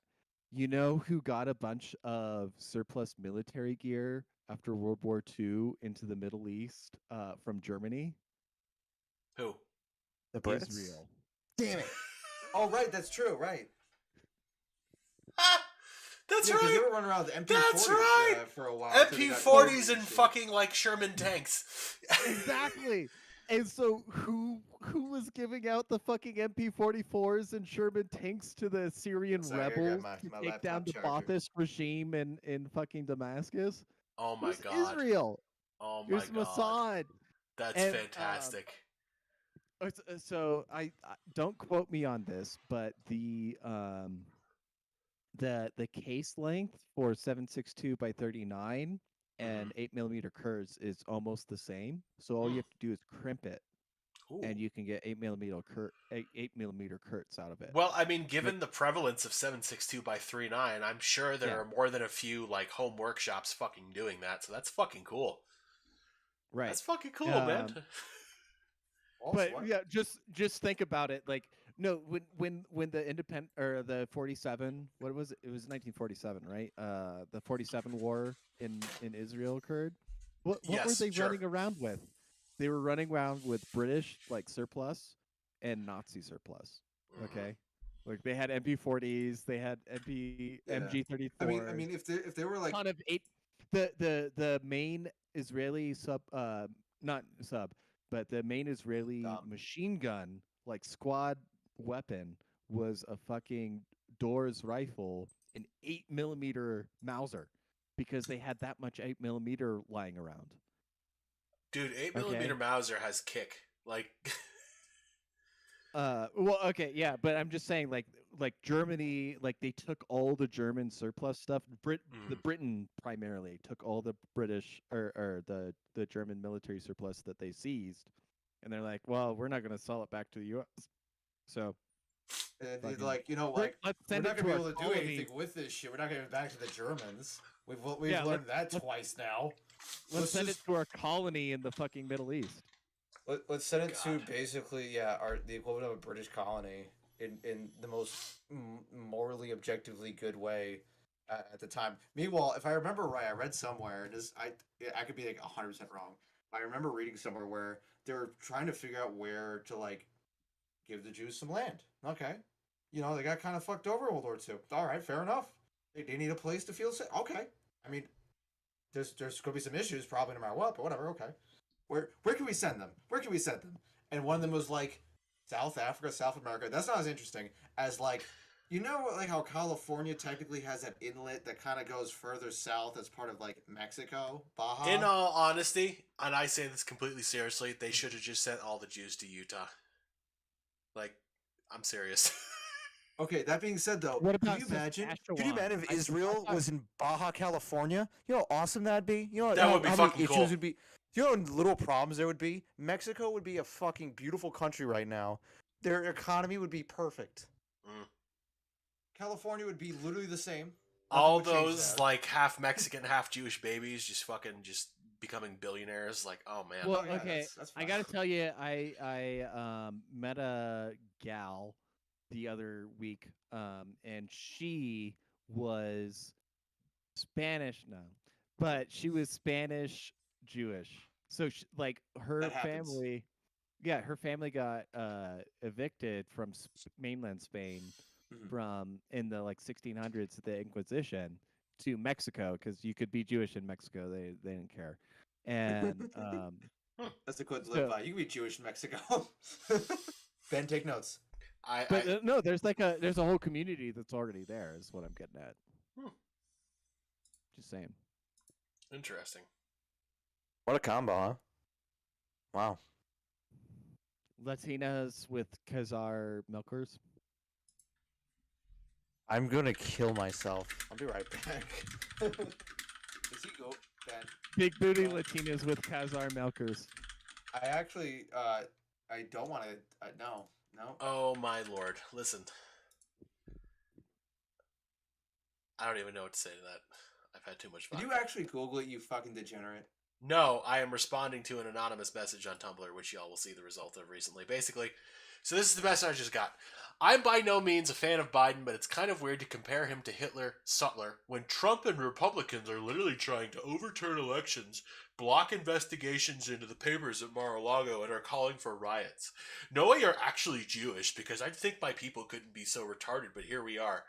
You know who got a bunch of surplus military gear after World War II into the Middle East from Germany? Who? The Brits. Israel. Damn it! Oh right, that's true. Right. Ah, that's Yeah, because they right. were running around with MP40s That's right. for a while. until they got MP40s killed and shit. fucking like Sherman tanks. Exactly. And so who was giving out the fucking MP44s and Sherman tanks to the Syrian Sorry, I gotta grab rebels my to my take down laptop the charger. Ba'athist regime in fucking Damascus? Oh It my was god. Israel. Oh He my was god. Mossad. That's And fantastic. so I don't quote me on this, but the case length for 7.62 by 39 Mhm. and 8 millimeter Kurz is almost the same. So all you Hmm. have to do is crimp it, Ooh. and you can get 8 millimeter Kurz out of it. Well, I mean, Like given the prevalence of 7.62 by 39, I'm sure there yeah, are more than a few like home workshops fucking doing that. So that's fucking cool. right. That's fucking cool, man. Um, Also, but what? yeah, just think about it. Like no, when the independent or the 47, what was it? It was 1947, right? The 47 war in Israel occurred. What were Yes, they sure. running around with? They were running around with British like surplus and Nazi surplus. Hmm. Okay, like they had MP40s, they had MP Yeah. I MG34s, mean, if they were like, ton of eight. The main Israeli not sub, but the main Israeli Dumb. machine gun like squad weapon was a fucking Doors rifle, an 8 millimeter Mauser, because they had that much 8 millimeter lying around. Dude, 8 millimeter Okay. Mauser has kick. Like, Well, okay, yeah, but I'm just saying, like Germany, like they took all the German surplus stuff. The mm, Britain primarily took all the British or the German military surplus that they seized, and they're like, well, we're not going to sell it back to the U.S. So it's fucking, like let's we're send not it gonna to be our able to do anything colony. with this shit. We're not gonna give it back to the Germans. We've Yeah, learned that let's twice now. let's Let's send it just to our colony in the fucking Middle East. let's send it to God. basically our the equivalent of a British colony in the most morally objectively good way at the time. Meanwhile, if I remember right, I read somewhere, and I could be like 100% wrong. I remember reading somewhere where they were trying to figure out where to like give the Jews some land. Okay, they got kind of fucked over in World War II. All right, fair enough. They need a place to feel safe. Okay, I mean, there's going to be some issues probably no matter what, but whatever. Okay, where can we send them? Where can we send them? And one of them was like South Africa, South America. That's not as interesting as like like how California technically has that inlet that kind of goes further south as part of like Mexico, In Baja. all honesty, and I say this completely seriously, they should have just sent all the Jews to Utah. Like, I'm serious. Okay, that being said though, What could about you imagine? Could you Saskatchewan? imagine if I Israel thought was in Baja California? You know how awesome that'd be? You know That would be how many fucking issues cool. would be? You know how little problems there would be? Mexico would be a fucking beautiful country right now. Their economy would be perfect. Mm. California would be literally the same. Nothing All would change those there. like half Mexican, half Jewish babies just fucking just becoming billionaires. Like, oh man. Well, Oh yeah, okay. that's I fine. gotta tell you, I met a gal the other week, and she was Spanish, no, but she was Spanish Jewish. So like her That happens. family, yeah, her family got evicted from mainland Spain Mhm. from in the like 1600s, the Inquisition, to Mexico because you could be Jewish in Mexico. They didn't care, and Hmm. That's a good to live so by. You can be Jewish in Mexico. Ben, take notes. I but no, there's a whole community that's already there. Is what I'm getting at. hmm, Just saying. interesting. What a combo, huh? Wow. Latinas with Khazar milkers. I'm gonna kill myself. I'll be right back. Does he go, Ben? Big booty Uh, Latinas with Khazar milkers. I actually, I don't want to. No, no. Oh my lord. Listen, I don't even know what to say to that. I've had too much Did vodka. you actually Google it, you fucking degenerate? No, I am responding to an anonymous message on Tumblr, which y'all will see the result of recently. Basically, so this is the message I just got. I'm by no means a fan of Biden, but it's kind of weird to compare him to Hitler Sutler when Trump and Republicans are literally trying to overturn elections, block investigations into the papers at Mar-a-Lago, and are calling for riots. No way you're actually Jewish, because I'd think my people couldn't be so retarded, but here we are.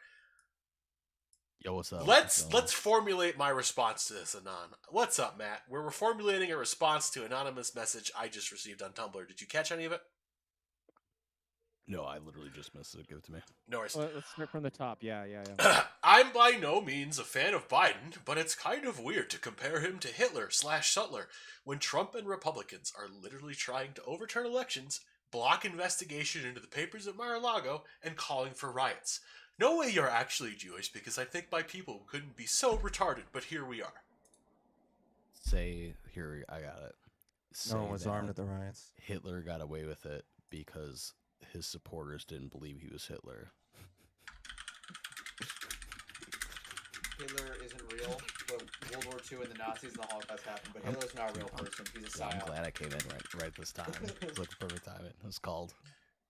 Yo, what's up? Let's formulate my response to this, Anon. What's up, Matt? We're formulating a response to anonymous message I just received on Tumblr. Did you catch any of it? No, I literally just missed it. Give it to me. No worries. Let's start from the top. Yeah. I'm by no means a fan of Biden, but it's kind of weird to compare him to Hitler/Sutler when Trump and Republicans are literally trying to overturn elections, block investigation into the papers at Mar-a-Lago, and calling for riots. No way you're actually Jewish, because I think my people couldn't be so retarded, but here we are. Say here, I got it. No one was Say armed that at the riots. Hitler got away with it because his supporters didn't believe he was Hitler. Hitler isn't real, but World War II and the Nazis and the Holocaust happened. But Hitler's not a real person. He's a I'm psyop. glad I came in right this time. It's like the perfect time. It was called.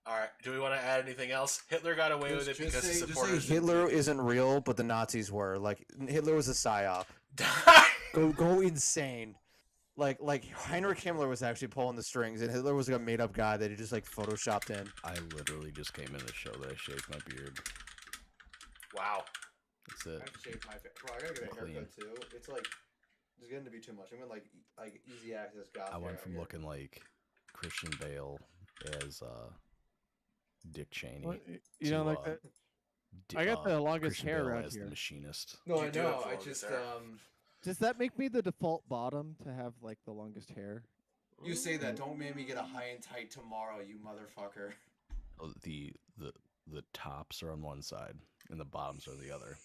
All right, do we want to add anything else? Hitler got away with it because his Just say supporters. Hitler isn't real, but the Nazis were. Like Hitler was a psyop. Go insane. Like Heinrich Himmler was actually pulling the strings, and Hitler was like a made up guy that he just like photoshopped in. I literally just came in to show that I shaved my beard. Wow. That's I it. have to shave my face. Bro, I gotta get a Clean. haircut too. It's like it's getting to be too much. I'm in like easy access goth. I went hair from out here. looking like Christian Bale as Dick Cheney. What? You don't like that? I got the longest Christian hair Bale around as here. the machinist. No, You I do have know. the I longest just hair. Does that make me the default bottom to have like the longest hair? You say that. Don't make me get a high and tight tomorrow, you motherfucker. Oh, the tops are on one side and the bottoms are the other.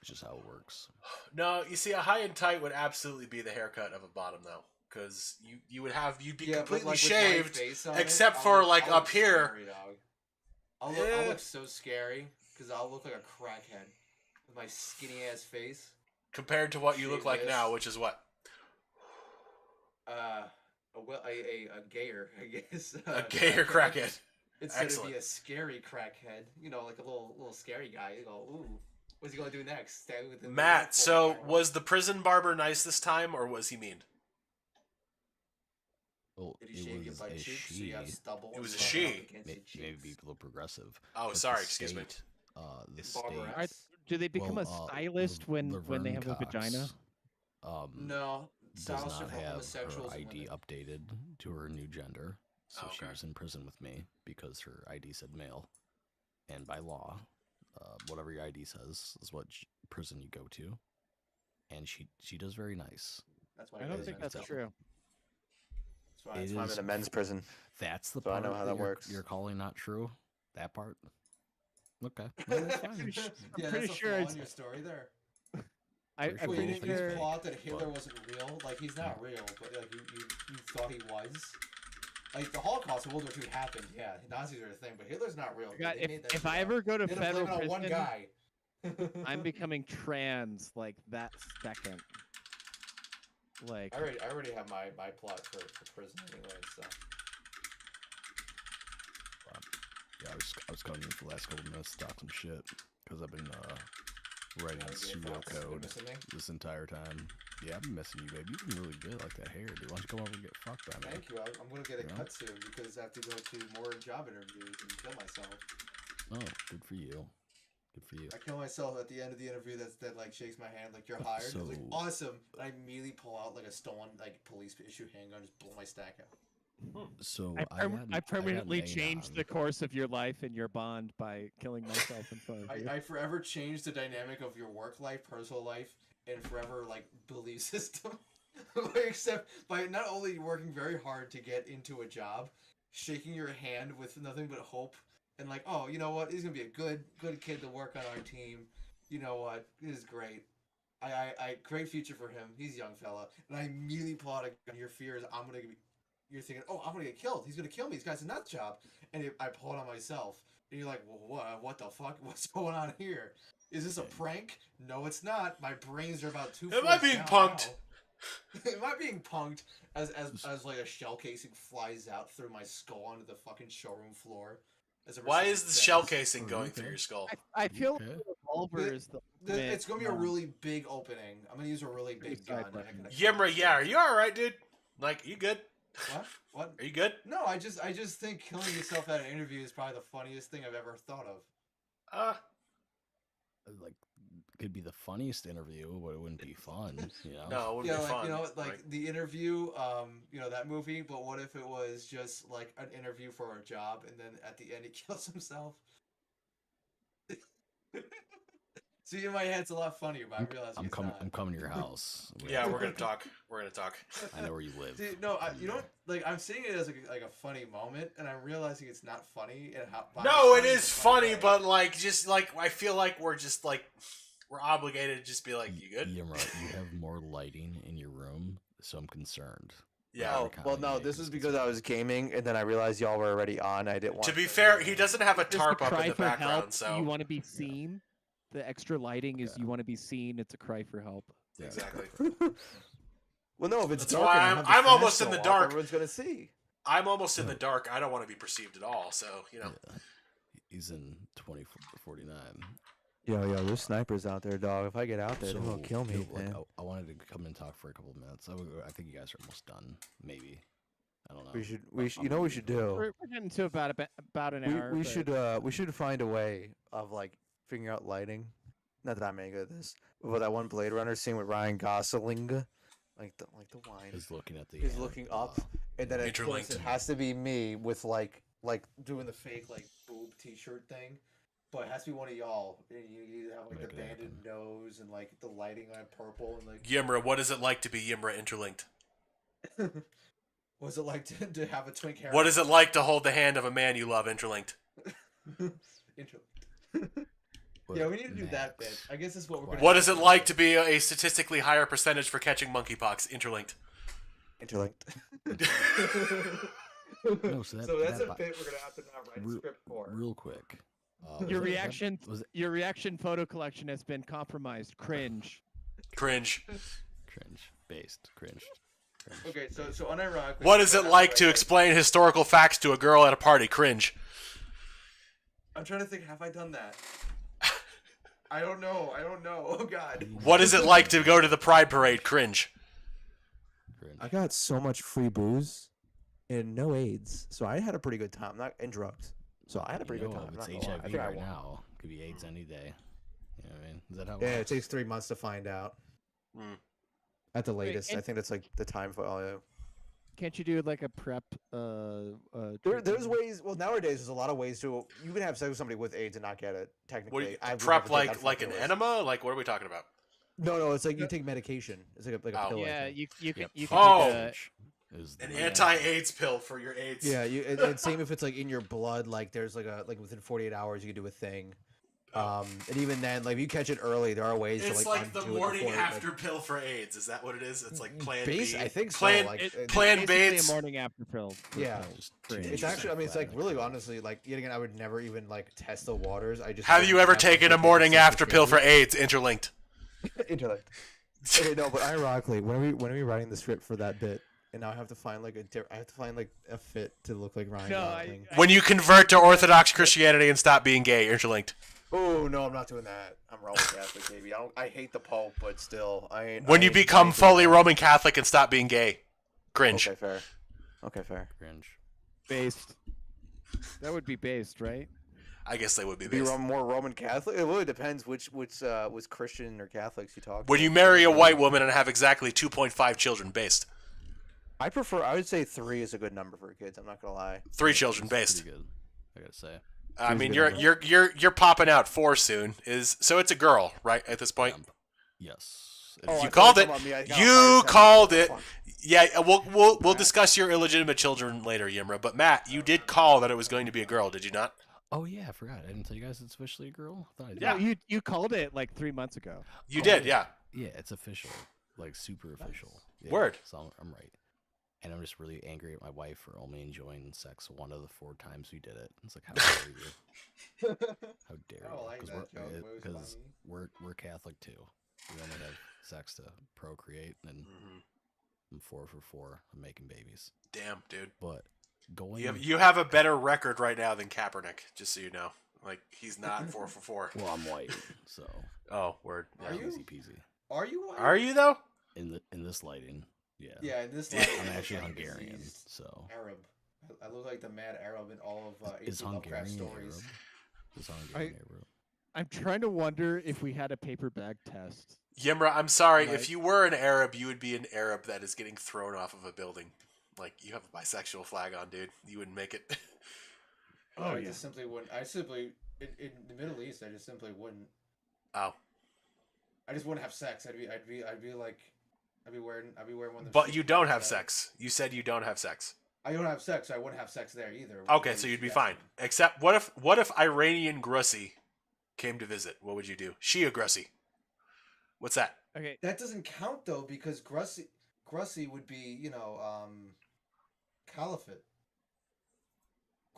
It's just how it works. No, you see, a high and tight would absolutely be the haircut of a bottom, though, because you'd be completely shaved, except for, like, up here. Scary, dog. I'll Yeah. look so scary because I'll look like a crackhead with my skinny ass face. compared to what you look Shave like this. now, which is what? A gayer, I guess. A gayer crackhead. Instead Excellent. of be a scary crackhead, you know, like a little scary guy. You go, ooh, what's he gonna do next? Stab me with the Matt, so uniform. was the prison barber nice this time, or was he mean? Well, Did he it shave your was butt a cheeks so she. you have stubble? It was a rubbing she. up against your Maybe cheeks? be a little progressive. Oh, but sorry, the excuse me. state, The It's state. barber Are, do they become well, a stylist when they Laverne have a Cox, vagina? No, does stylists are not for have homosexuals her and ID women. updated to her new gender, so she Okay. was in prison with me because her ID said male, and by law, whatever your ID says is what prison you go to, and she does very nice. That's why I you don't guys think are that's double. true. That's why It I'm is in a men's prison. That's the So I part know how that you're, works. You're calling not true. That part. Okay, no, that's fine. pretty sure- yeah, pretty that's a sure flaw it's- in your story there. I'm Pretty Wait, pretty you sure- sure. just plot that Hitler but- wasn't real? Like, he's not real, but like you thought he was? Like, the Holocaust and World War II happened, yeah. Nazis are a thing, but Hitler's not real. God, They made that if shit I up. ever go to They had to blame federal it on one prison, guy. I'm becoming trans like that second. Like, I already have my plot for prison anyway, so. Yeah, I was calling you for the last couple minutes to talk some shit because I've been writing Wanna give me thoughts? Been pseudocode missing me? this entire time. Yeah, I've been missing you, babe. You've been really good like that hair, dude. Why don't you come over and get fucked by me? Thank you. I'm gonna get a Yeah. cut soon because I have to go to more job interviews and kill myself. Oh, good for you. Good for you. I kill myself at the end of the interview. That like shakes my hand like you're hired. It's like So- awesome. And I immediately pull out like a stolen like police issue handgun, just blow my stack out. So I permanently got changed Nate the course of your life and your bond by killing myself in front of you. I forever changed the dynamic of your work life, personal life, and forever like belief system. Except by not only working very hard to get into a job, shaking your hand with nothing but hope, and like, oh, you know what, he's gonna be a good kid to work on our team. You know what, this is great. I great future for him. He's a young fella, and I immediately plot again. Your fear is I'm gonna be. You're thinking, oh, I'm gonna get killed. He's gonna kill me. This guy's a nut job, and I pull it on myself. And you're like, well, what the fuck? What's going on here? Is this a prank? No, it's not. My brains are about 2. Am I being punked? Am I being punked as like a shell casing flies out through my skull onto the fucking showroom floor? As a Why result is of the death? shell casing Oh, going okay. through your skull? I feel Okay. like the revolver is the It's gonna be a ultimate, really big opening. I'm gonna use a really big gun. Suicide and I'm gonna Yimra, yeah, are you alright, dude? Like, you good? What? What? Are you good? No, I just think killing yourself at an interview is probably the funniest thing I've ever thought of. like could be the funniest interview, but it wouldn't be fun. You know? No, it wouldn't Yeah, be like fun. you know, like the interview, that movie. But what if it was just like an interview for a job, and then at the end he kills himself? See, in my head, it's a lot funnier, but I realize I'm it's coming. not. I'm coming to your house. Yeah, we're gonna talk. We're gonna talk. I know where you live. See, no, Come you know there. what? Like I'm seeing it as like a funny moment, and I'm realizing it's not funny. And how No, it funny in is a funny funny, way. but like, just like I feel like we're obligated to just be like, you good? Yimra, you have more lighting in your room, so I'm concerned. Yeah. Oh, well, no, this is because I was gaming, and then I realized y'all were already on. I didn't want To be fair, he doesn't have a Just tarp a up in cry the for help. background, so You want to be seen. The extra lighting is Yeah. you want to be seen. It's a cry for help. Yeah. exactly. Well, no, if it's That's dark why and I I'm- have the I'm flash almost in go the off, dark. everyone's gonna see. I'm almost in the dark. I don't want to be perceived at all. So Yeah. He's in 2049. Yo, there's snipers out there, dog. If I get out there, they're gonna kill me, like, man. I wanted to come and talk for a couple of minutes. I think you guys are almost done. Maybe. I don't know. We should, I'm you know, what we should do. We're getting to about an hour. We but- we should find a way of like figuring out lighting. Not that I'm any good at this, but that one Blade Runner scene with Ryan Gosling, like the wine. He's looking at the. He's looking up, and then of course Interlinked. it has to be me with like doing the fake like boob T-shirt thing, but it has to be one of y'all. And you have like Make the it banded happen. nose and like the lighting on purple and like. Yimra, what is it like to be Yimra interlinked? What's it like to have a twink hair? What is it like to hold the hand of a man you love interlinked? Yeah, we need to do that bit. Max. I guess that's what we're gonna. What is it like to be a statistically higher percentage for catching monkeypox interlinked? Interlinked. No, so that, So that's that a bi- bit we're gonna have to now write a real, script for. real quick. Your was that- reaction, was it your reaction photo collection has been compromised. Cringe. Cringe. cringe based? Cringe. Okay, so unironically. What is it like to explain historical facts to a girl at a party? Cringe. I'm trying to think. Have I done that? I don't know. Oh God. What is it like to go to the Pride Parade? Cringe. Cringe. I got so much free booze and no AIDS, so I had a pretty good time. Not and drugs, so I had a pretty good time. It's I'm not gonna lie. I HIV think I right won. now. Could be AIDS any day. You know what I mean? Is that how? Yeah, it works? takes 3 months to find out. Mm. At the latest, I and- think that's like the time for all. Yeah. Can't you do like a prep? There's treatment? ways. Well, nowadays there's a lot of ways to. You can have sex with somebody with AIDS and not get it. Technically, What do you, I would prep never take that like fucking an risk. enema? Like what are we talking about? No, it's like you take medication. It's like a Oh. pill. I Yeah, think. you can Yep. you can Oh. take a, Is An the- anti-AIDS pill for your AIDS. Yeah, and same if it's like in your blood. Like there's like within 48 hours you can do a thing. And even then, like if you catch it early, there are ways It's to like like the undo it morning before it, after pill for AIDS. Is that what it is? It's like Plan Base, B. I think so. Plan, like, Plan basically Bates. a morning after pill. Yeah. just Cringe. It's change actually, I mean, it's like that really cringe. honestly, like yet again, I would never even like test the waters. I just Have you ever have, like, taken a the morning basic after pill for security. AIDS? Interlinked. Intellect. Okay, no, but ironically, when are we writing the script for that bit? And now I have to find like I have to find like a fit to look like Ryan No, Gosling. When you convert to Orthodox Christianity and stop being gay. Interlinked. Oh no, I'm not doing that. I'm Roman Catholic, baby. I hate the Pope, but still, I ain't. When I you ain't become doing fully that. Roman Catholic and stop being gay. Cringe. Okay, fair. Okay, fair. Cringe. Based. That would be based, right? I guess they would be Be based. more Roman Catholic. It really depends which Christian or Catholics you talk. When to. you marry a white woman and have exactly 2.5 children based. I would say 3 is a good number for kids. I'm not gonna lie. 3 children It's based. pretty good. I gotta say. I Three's a mean, good you're popping out 4 soon. So it's a girl, right? At this point. Yes. Oh, You I thought called were it. talking about me. I got a You heart attack. called it. Fuck. Yeah, we'll discuss your illegitimate children later, Yimra. But Matt, you did call that it was going to be a girl, did you not? Oh yeah, I forgot. I didn't tell you guys it's officially a girl. I thought I did. Yeah. No, you called it like 3 months ago. You Oh, did, yeah. yeah. Yeah, it's official. Like super official. Yeah, Word. So I'm right. And I'm just really angry at my wife for only enjoying sex 1 of the 4 times we did it. It's like, how dare you? How dare I don't you? like that joke, but it was Because funny. we're Catholic too. We only have sex to procreate, and Mhm. I'm 4 for 4. I'm making babies. Damn, dude. But going, You have a better record right now than Kaepernick, just so you know. Like, he's not 4 for 4. well, I'm white, so Oh, word. Are you? easy peasy. Are you? white? Are you, though? In this lighting, yeah. Yeah, in this. Yeah. light, I'm I actually look like a Hungarian, diseased so Arab. I look like the mad Arab in all of is H.P. Lovecraft Hungarian stories. Arab? Is Hungarian Arab? I'm trying to wonder if we had a paper bag test. Yimra, I'm sorry. Right. If you were an Arab, you would be an Arab that is getting thrown off of a building. Like, you have a bisexual flag on, dude. You wouldn't make it. Oh, I yeah. just simply wouldn't. I simply in the Middle East, I just simply wouldn't. Oh. I just wouldn't have sex. I'd be like, I'd be wearing one of them. But shit you don't have pants, sex. You said you don't have sex. I don't have sex, so I wouldn't have sex there either. Okay, so you'd be fine. Except, what if Iranian Grussi came to visit? What would you do? Shia Grussi. What's that? Okay. That doesn't count though, because Grussi would be, caliphate.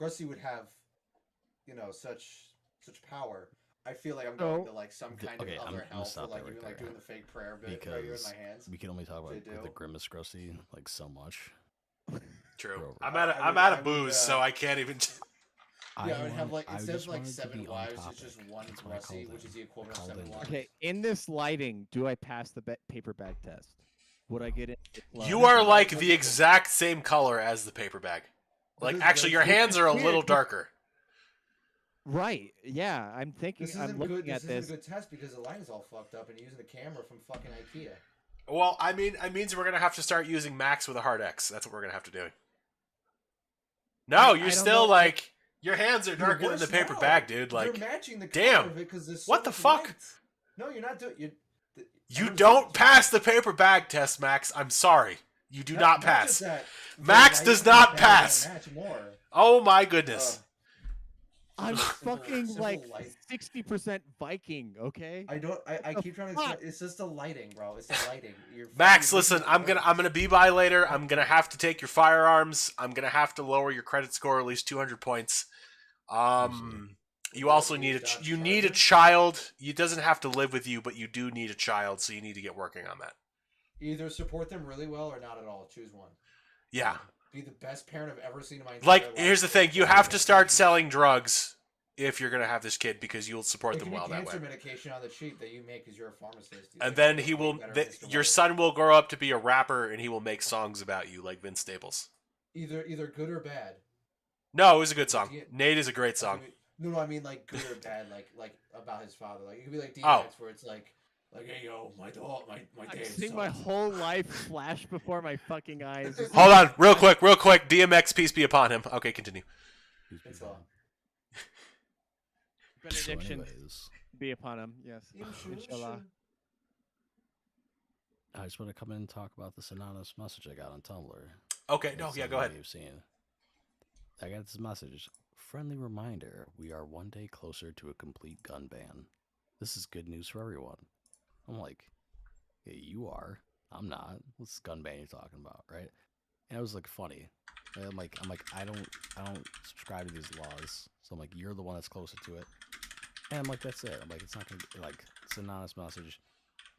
Grussi would have, such power. I feel like I'm going to like some kind Okay, of I'm other gonna hell for stop like that even right like there. doing the fake prayer bit right here in Because my hands. we can only talk about They do. the Grimace Grossi like so much. True. Over. I'm out I of would, booze, so I can't even. Yeah, I would have like I instead of just like wanted to 7 be on wives, it's topic. just one That's why I Grussi, called which in. is the equivalent of Called 7 in. wives. Okay. In this lighting, do I pass the paper bag test? Would I get it? You are like the exact same color as the paper bag. Like, actually, your hands are a little darker. Right. Yeah. I'm thinking. This I'm isn't looking good. at This isn't this. a good test because the lighting's all fucked up and you're using the camera from fucking IKEA. Well, I mean, it means we're gonna have to start using Max with a hard X. That's what we're gonna have to do. No, you're I don't still know. like your hands are darker than worse the paper now. bag, dude. You're Like, matching the damn. color of it because there's so What the much fuck? light. No, you're not doing. you don't pass the paper bag test, Max. I'm sorry. You do not pass. Just that, the Max light does and the not bag pass. Match more. Oh my goodness. I'm Simple- fucking simple like light. 60% Viking. Okay. I the keep trying to fuck? explain. It's just the lighting, bro. It's the lighting. Max, you're listen, missing I'm the gonna be by later. I'm gonna have to take your firearms. I'm gonna have to lower your credit score at least 200 points. You also need a child. It doesn't have to live with you, but you do need a child, so you need to get working on that. Either support them really well or not at all. Choose one. Yeah. Be the best parent I've ever seen in my entire Like, life. here's the thing: you have to start selling drugs if you're gonna have this kid because you'll support It them can be well that way. cancer medication on the cheap that you make because you're a pharmacist. And then he will. Your son will grow up to be a rapper, and he will make songs about you like Vince Staples. Either good or bad. No, it was a good song. Nate is a great song. No, I mean like good or bad, like about his father. Like it could be like DMX where it's like hey yo, my I'm dad. seeing my whole life flash before my fucking eyes. Hold on, real quick. DMX, peace be upon him. Okay, continue. It's all. Benediction anyways, be upon him. Yes. Inshallah. I just want to come in and talk about this anonymous message I got on Tumblr. Okay, no, yeah, go ahead. You've seen. I got this message. Friendly reminder: we are one day closer to a complete gun ban. This is good news for everyone. I'm like, yeah, you are. I'm not. What's gun ban you're talking about, right? And it was like funny. And I'm like, I don't subscribe to these laws. So I'm like, you're the one that's closer to it. And I'm like, that's it. I'm like, it's not gonna be like it's an anonymous message.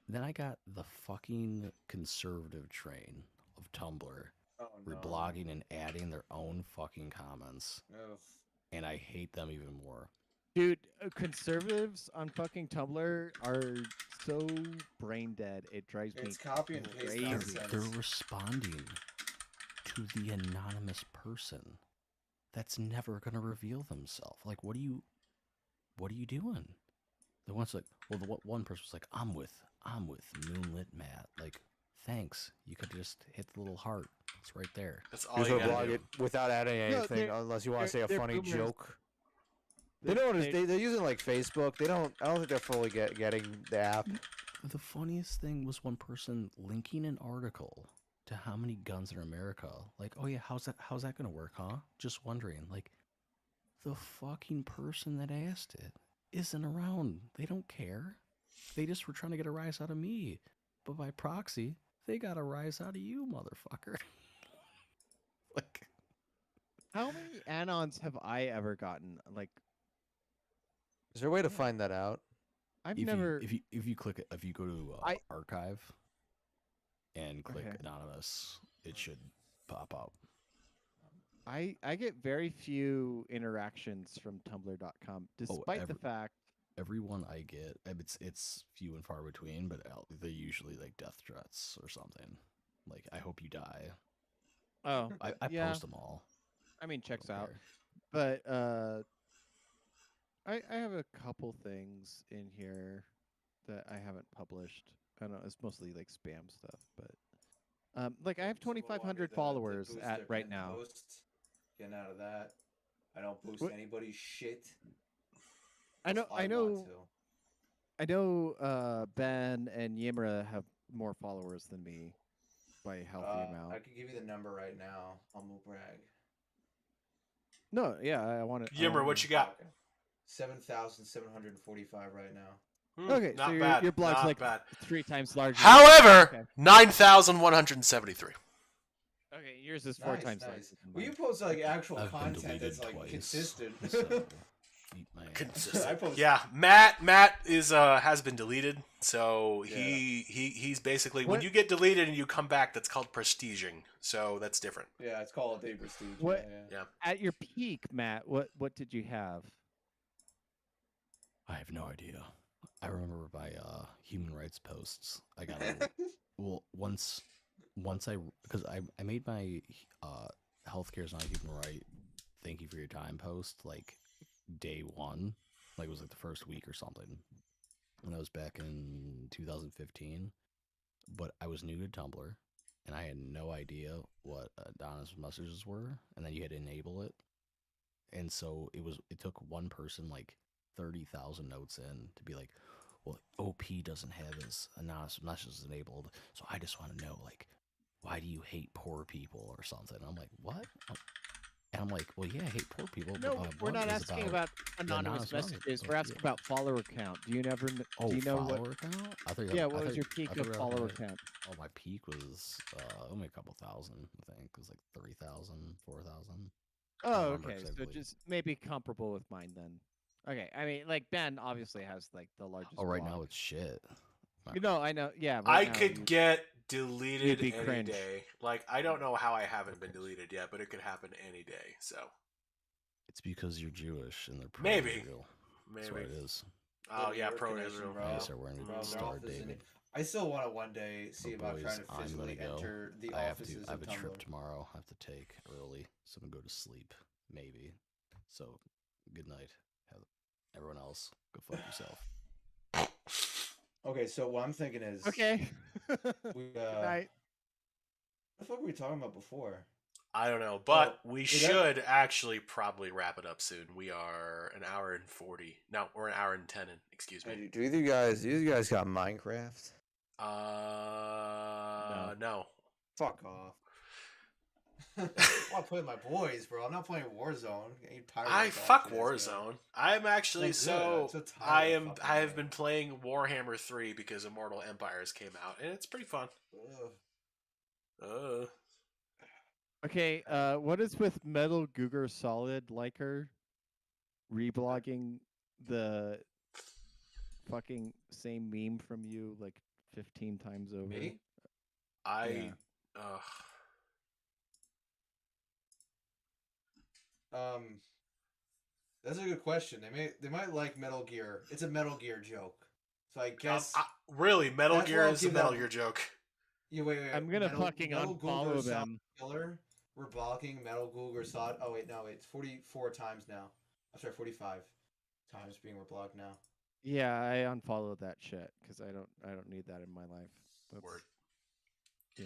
Then I got the fucking conservative train of Tumblr reblogging and adding their own fucking comments. Ugh. And I hate them even more. Dude, conservatives on fucking Tumblr are so brain dead. It drives me It's copy and paste crazy. nonsense. They're responding to the anonymous person that's never gonna reveal themselves. Like, what are you doing? The one's like, well, the one person was like, I'm with Moonlit Matt. Like, thanks. You could just hit the little heart. It's right there. That's all Just you blog gotta do. it without adding No, anything, they're- unless you want to say a they're funny boomers. joke. They're using like Facebook. I don't think they're fully getting the app. The funniest thing was one person linking an article to how many guns in America. Like, oh yeah, how's that gonna work, huh? Just wondering. Like, the fucking person that asked it isn't around. They don't care. They just were trying to get a rise out of me. But by proxy, they got a rise out of you, motherfucker. Like, How many anons have I ever gotten? Like, Is there a way to find that out? I've if never. you click it, if you go to archive and click Okay. anonymous, it should pop up. I get very few interactions from Tumblr.com, despite the fact. Everyone I get, it's few and far between, but they're usually like death threats or something. Like, I hope you die. Oh, I yeah. post them all. I mean, checks Don't out. care. But I have a couple things in here that I haven't published. I don't know. It's mostly like spam stuff, but like I have Someone wanted 2,500 to followers boost at their right pinned now. post. Getting out of that. I don't boost What? anybody's shit. I know. I I want know. to. I know. Ben and Yimra have more followers than me by a healthy I amount. could give you the number right now. Humble brag. No, yeah, I want to. I Yimmer, want what you got? Okay. 7,745 right now. Okay, so Not bad. your blog's not like bad. 3 times larger. However, Okay. 9,173. Okay, yours is 4 times larger. Nice. Than Well, you mine. post like actual I've been content deleted that's like twice. consistent. So eat my ass. Consistent. I post- Yeah, Matt is has been deleted, so Yeah. he's basically when What- you get deleted and you come back, that's called prestiging. So that's different. Yeah, it's called a day prestige. What- Yeah. At your peak, Matt, what did you have? I have no idea. I remember my human rights posts. I got a, well once I because I made my healthcare is not a human right. Thank you for your time post like day one, like it was like the first week or something. And that was back in 2015. But I was new to Tumblr, and I had no idea what anonymous messages were, and then you had to enable it. And so it took one person like 30,000 notes in to be like, well, OP doesn't have his anonymous messages enabled, so I just want to know, like, why do you hate poor people or something? And I'm like, what? And I'm like, well, yeah, I hate poor people. No, but my we're blog not is asking about anonymous anonymous messages. messages. We're asking about follower count. Do you never? Oh, Do you know follower what? count? I thought Yeah, I what was thought- your I peak thought of we were follower looking at- count? Oh, my peak was only a couple thousand, I think. It was like 3,000, 4,000. Oh, remember okay. So exactly. just maybe comparable with mine then. Okay, I mean, like Ben obviously has like the largest. Oh, right blog. now it's shit. You know, I know. Yeah, I right now could you- get deleted be any cringe. day. Like I don't know how I haven't been deleted yet, but it could happen any day. So It's because you're Jewish and they're Maybe. pro-Israel. That's what maybe. it is. Oh yeah, Your pro connection, Israel. bro. I guess they're wearing Bro, a their Star of office in David. it. I still want to one day see But about boys, trying to I'm physically gonna go. enter the I have offices to. I have of a trip Tumblr. tomorrow. I have to take early, so I'm gonna go to sleep. Maybe. So, good night. Have everyone else go fuck yourself. Okay, so what I'm thinking is Okay. we Good night. what the fuck were we talking about before? I don't know, but Oh, we is that- should actually probably wrap it up soon. We are an hour and 40. No, we're an hour and 10. Excuse me. Do either you guys got Minecraft? No. Fuck off. I want to play with my boys, bro. I'm not playing Warzone. I'm tired of I that fuck shit, man. Warzone. I'm actually I'm so tired I of am. fucking I have it. been playing Warhammer 3 because Immortal Empires came out, and it's pretty fun. Ugh. Okay. What is with Metal Googer Solid Liker reblogging the fucking same meme from you like 15 times over? Me? I. Yeah. Ugh. That's a good question. They might like Metal Gear. It's a Metal Gear joke. So I guess Really, Metal That's Gear why I'll is a give Metal that- Gear joke. yeah, wait. I'm gonna Metal, fucking Metal unfollow Googer Solid them. Killer. We're blocking Metal Googer Solid. Oh wait, no, it's 44 times now. I'm sorry, 45 times being blocked now. Yeah, I unfollowed that shit because I don't need that in my life. Word. Yeah.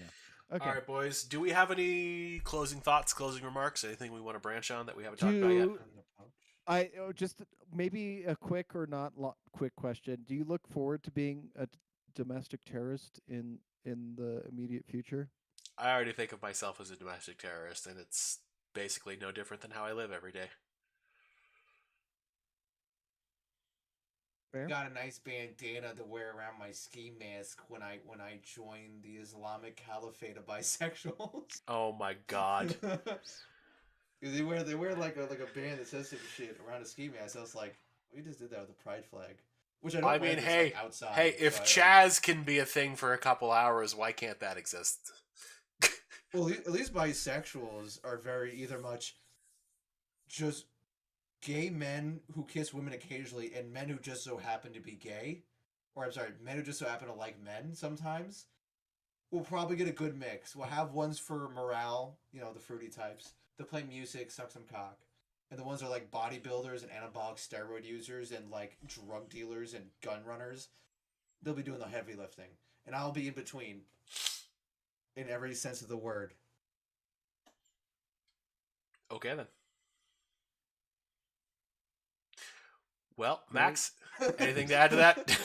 Okay. All right, boys. Do we have any closing thoughts, closing remarks, anything we want to branch on that we haven't talked about yet? Just maybe a quick or not quick question. Do you look forward to being a domestic terrorist in the immediate future? I already think of myself as a domestic terrorist, and it's basically no different than how I live every day. Fair? Got a nice bandana to wear around my ski mask when I join the Islamic Caliphate of bisexuals. Oh my god. They wear like a band that says some shit around a ski mask. I was like, we just did that with a pride flag, which I don't. I wear mean, this, hey, like, outside. hey, if but- Chaz can be a thing for a couple hours, why can't that exist? well, at least bisexuals are very either much just gay men who kiss women occasionally and men who just so happen to be gay, or I'm sorry, men who just so happen to like men sometimes. We'll probably get a good mix. We'll have ones for morale, the fruity types, to play music, suck some cock. and the ones that are like bodybuilders and anabolic steroid users and like drug dealers and gun runners, they'll be doing the heavy lifting, and I'll be in between, in every sense of the word. Okay then. Well, Great. Max, anything to add to that?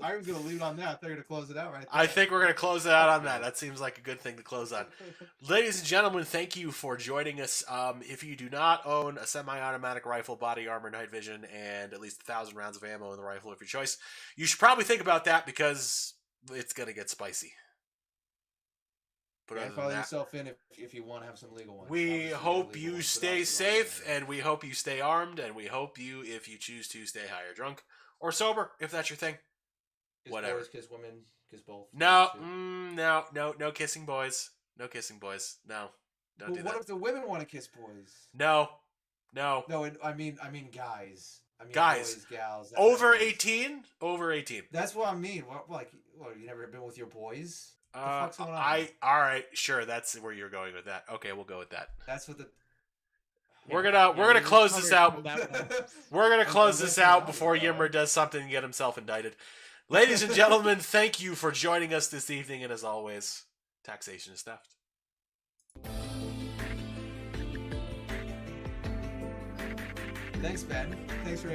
I was gonna leave it on that. They're gonna close it out right there. I think we're going to close it out on that. That seems like a good thing to close on. Ladies and gentlemen, thank you for joining us. If you do not own a semi-automatic rifle, body armor, night vision, and at least 1,000 rounds of ammo in the rifle of your choice, you should probably think about that because it's going to get spicy. But Yeah, other than follow that, yourself in if you want to have some legal ones. we Obviously, hope they're you legal ones, but stay obviously not safe, illegal. and we hope you stay armed, and we hope you, if you choose to, stay high or drunk or sober, if that's your thing. Kiss whatever. boys, kiss women, kiss both. No, Shit. no kissing boys. No kissing boys. No, don't But do what that. if the women want to kiss boys? No. No, I mean guys. I mean Guys. boys, gals. Over that's- 18? Over 18. That's what I mean. What, you never been with your boys? The fuck's going on? All right, sure, that's where you're going with that. Okay, we'll go with that. That's what the. We're gonna close this out. That We're gonna close I'm this listening out out, before though. Yimmer does something and get himself indicted. Ladies and gentlemen, thank you for joining us this evening, and as always, taxation is theft. Thanks, Ben. Thanks for